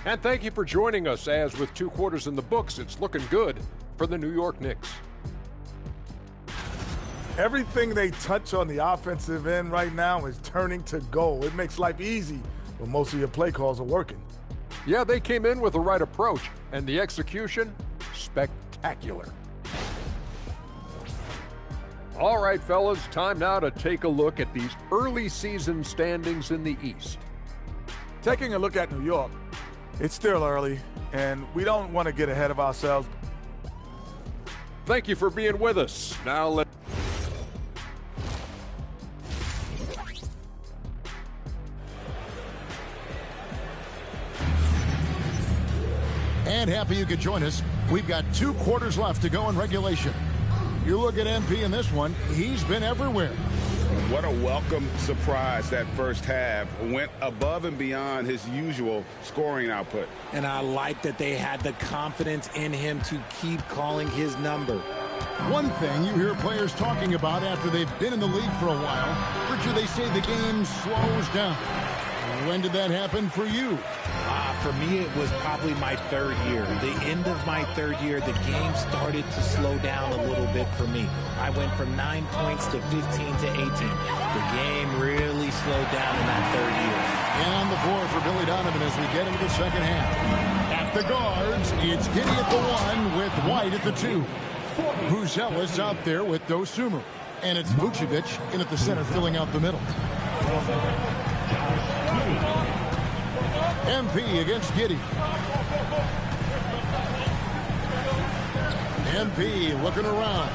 And thank you for joining us, as with 2 quarters in the books, it's looking good for the New York Knicks. Everything they touch on the offensive end right now is turning to goal. It makes life easy when most of your play calls are working. Yeah, they came in with the right approach, and the execution, spectacular. All right, fellas, time now to take a look at these early season standings in the East. Taking a look at New York, it's still early, and we don't want to get ahead of ourselves. Thank you for being with us. Now let's... And happy you could join us. We've got 2 quarters left to go in regulation. You look at MP in this one, he's been everywhere. What a welcome surprise that first half. Went above and beyond his usual scoring output. And I like that they had the confidence in him to keep calling his number. One thing you hear players talking about after they've been in the league for a while, Richard, they say the game slows down. When did that happen for you? For me, it was probably my 3rd year. The end of my 3rd year, the game started to slow down a little bit for me. I went from 9 points to 15 to 18. The game really slowed down in that 3rd year. And on the floor for Billy Donovan as we get into the second half. At the guards, it's Giddey at the 1 with White at the 2. Buzelis out there with Dosunmu. And it's Vucevic in at the center filling out the middle. MP against Giddey. MP looking around.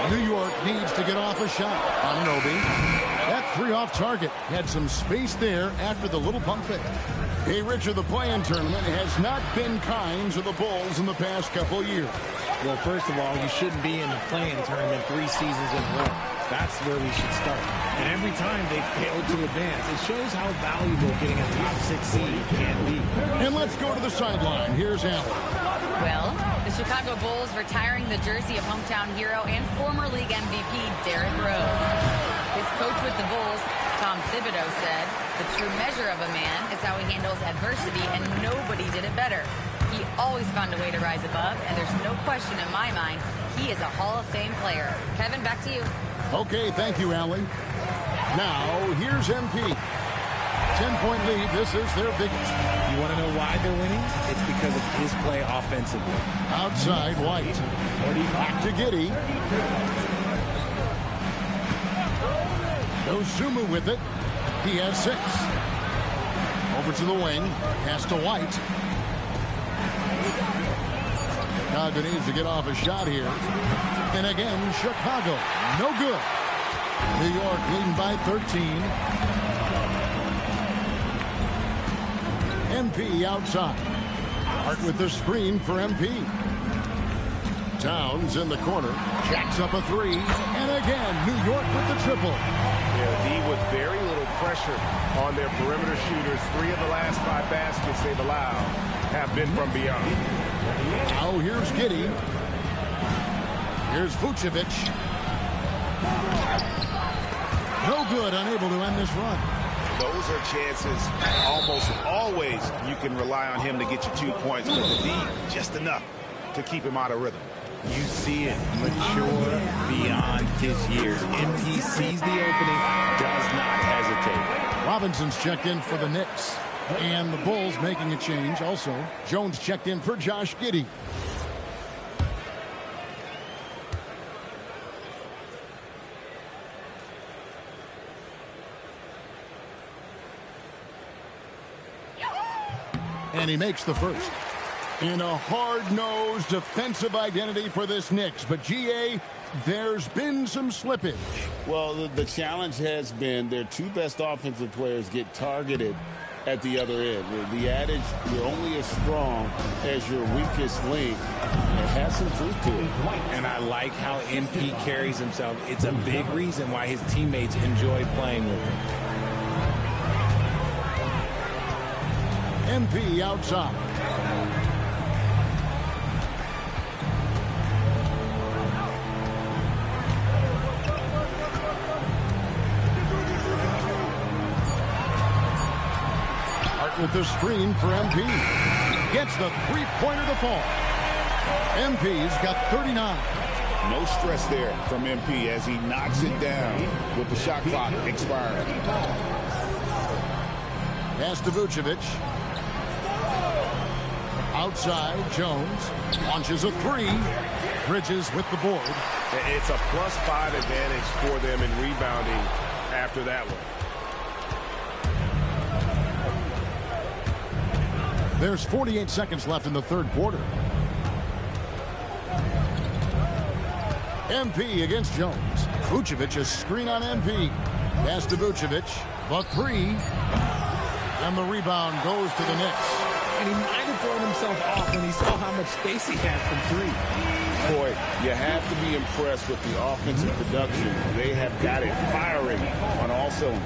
New York needs to get off a shot. Anunoby. That 3 off target. Had some space there after the little pump fake. Hey, Richard, the play-in tournament has not been kind to the Bulls in the past couple years. Well, first of all, you shouldn't be in the play-in tournament 3 seasons in a row. That's where we should start. And every time they fail to advance, it shows how valuable getting a top 6 seed can be. And let's go to the sideline. Here's Allen. Well, the Chicago Bulls retiring the jersey of hometown hero and former league MVP Derrick Rose. His coach with the Bulls, Tom Thibodeau, said, "The true measure of a man is how he handles adversity, and nobody did it better. He always found a way to rise above, and there's no question in my mind he is a Hall of Fame player." Kevin, back to you. Okay, thank you, Allie. Now, here's MP. 10-point lead. This is their biggest. You want to know why they're winning? It's because of his play offensively. Outside, White. Back to Giddey. Dosunmu with it. He has 6. Over to the wing. Pass to White. Chicago needs to get off a shot here. And again, Chicago. No good. New York leading by 13. MP outside. Hart with the screen for MP. Towns in the corner. Jacks up a 3. And again, New York with the triple. Yeah, D with very little pressure on their perimeter shooters. 3 of the last 5 baskets they've allowed have been from beyond. Now here's Giddey. Here's Vucevic. No good, unable to end this run. Those are chances almost always you can rely on him to get you 2 points, but the lead just enough to keep him out of rhythm. You see it mature beyond his years. MP sees the opening, does not hesitate. Robinson's checked in for the Knicks. And the Bulls making a change also. Jones checked in for Josh Giddey. And he makes the first. In a hard-nosed defensive identity for this Knicks. But, G.A., there's been some slippage. Well, the challenge has been their two best offensive players get targeted at the other end. The adage, you're only as strong as your weakest link, it has some truth to it. And I like how MP carries himself. It's a big reason why his teammates enjoy playing with him. MP outside. Hart with the screen for MP. Gets the three-pointer to fall. MP's got 39. No stress there from MP as he knocks it down with the shot clock expiring. Pass to Vucevic. Outside, Jones launches a three. Bridges with the board. It's a +5 advantage for them in rebounding after that one. There's 48 seconds left in the third quarter. MP against Jones. Vucevic, a screen on MP. Pass to Vucevic. The three. And the rebound goes to the Knicks. And he might have thrown himself off when he saw how much space he had from three. Boy, you have to be impressed with the offensive production. They have got it firing on all cylinders.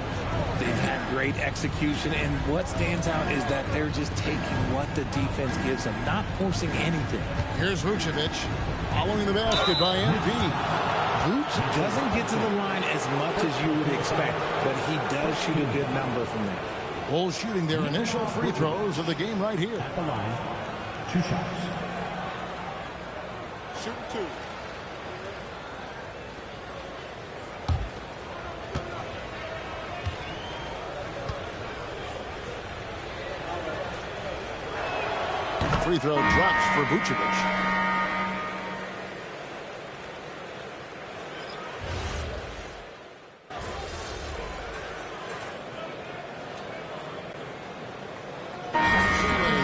They've had great execution, and what stands out is that they're just taking what the defense gives them, not forcing anything. Here's Vucevic following the basket by MP. Vuce doesn't get to the line as much as you would expect, but he does shoot a good number from there. Bulls shooting their initial free throws of the game right here. At the line, 2 shots. Shoot two. Free throw drops for Vucevic.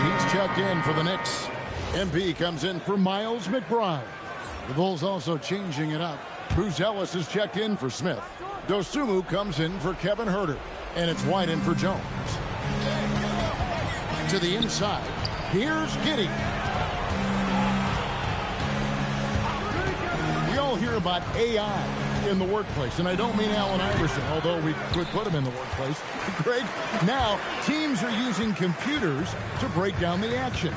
He's checked in for the Knicks. MP comes in for Miles McBride. The Bulls also changing it up. Bruce Ellis is checked in for Smith. Dosunmu comes in for Kevin Huerter. And it's White in for Jones. To the inside. Here's Giddey. We all hear about AI in the workplace, and I don't mean Allen Iverson, although we could put him in the workplace. Greg, now teams are using computers to break down the action.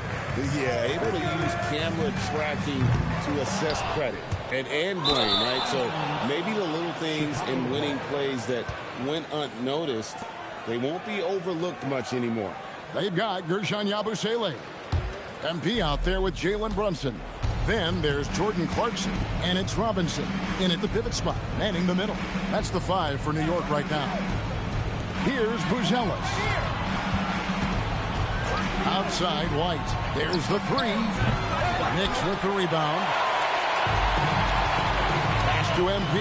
Yeah, able to use camera tracking to assess credit and blame, right? So maybe the little things in winning plays that went unnoticed, they won't be overlooked much anymore. They've got Gershon Yabusele. MP out there with Jalen Brunson. Then there's Jordan Clarkson, and it's Robinson in at the pivot spot, manning the middle. That's the 5 for New York right now. Here's Buzelis. Outside, White. There's the 3. Knicks with the rebound. Pass to MP.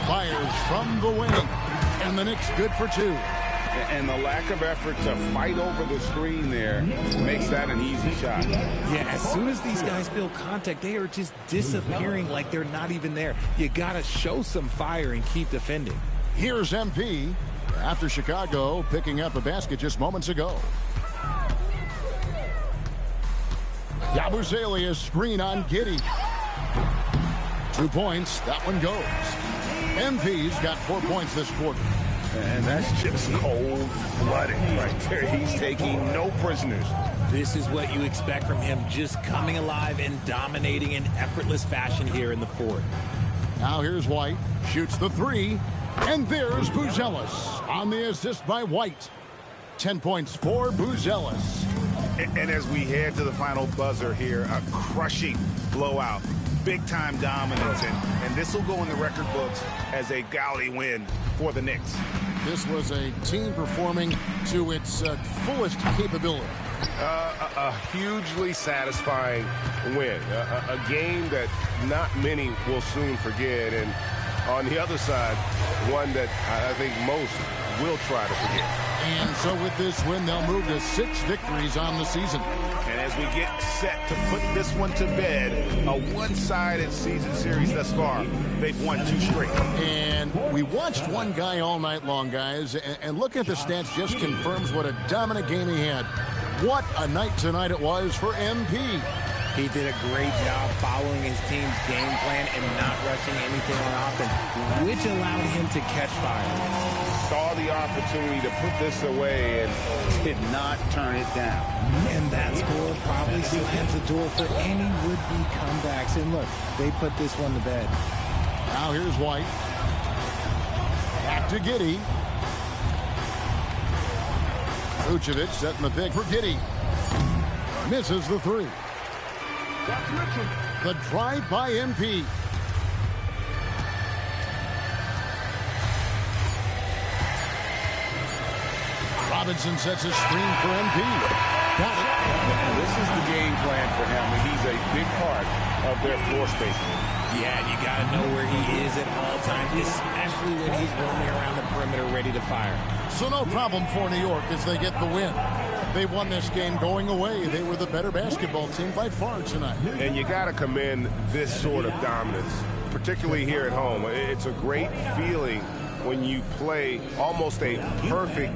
Fires from the wing. And the Knicks good for 2. And the lack of effort to fight over the screen there makes that an easy shot. Yeah, as soon as these guys feel contact, they are just disappearing like they're not even there. You got to show some fire and keep defending. Here's MP after Chicago picking up a basket just moments ago. Yabusele, a screen on Giddey. 2 points. That one goes. MP's got 4 points this quarter. And that's just cold-blooded right there. He's taking no prisoners This is what you expect from him, just coming alive and dominating in effortless fashion here in the fourth. Now here's White, shoots the three, and there's Buzelis on the assist by White. 10 points for Buzelis. And as we head to the final buzzer here, a crushing blowout, big-time dominance, and this will go in the record books as a gaudy win for the Knicks. This was a team performing to its fullest capability. A hugely satisfying win, a game that not many will soon forget, and on the other side, one that I think most will try to forget. And so with this win, they'll move to 6 victories on the season. And as we get set to put this one to bed, a one-sided season series thus far, they've won 2 straight. And we watched one guy all night long, guys, and look at the stats just confirms what a dominant game he had. What a night tonight it was for MP. He did a great job following his team's game plan and not rushing anything on offense, which allowed him to catch fire. Saw the opportunity to put this away and did not turn it down. And that score probably slams the door for any would-be comebacks. And look, they put this one to bed. Now here's White. Back to Giddey. Vucevic setting the pick for Giddey. Misses the three. The drive by MP. Robinson sets a screen for MP. Got it. And this is the game plan for him. He's a big part of their floor spacing. Yeah, and you got to know where he is at all times, especially when he's roaming around the perimeter ready to fire. So no problem for New York as they get the win. They won this game going away. They were the better basketball team by far tonight. And you got to commend this sort of dominance, particularly here at home. It's a great feeling when you play almost a perfect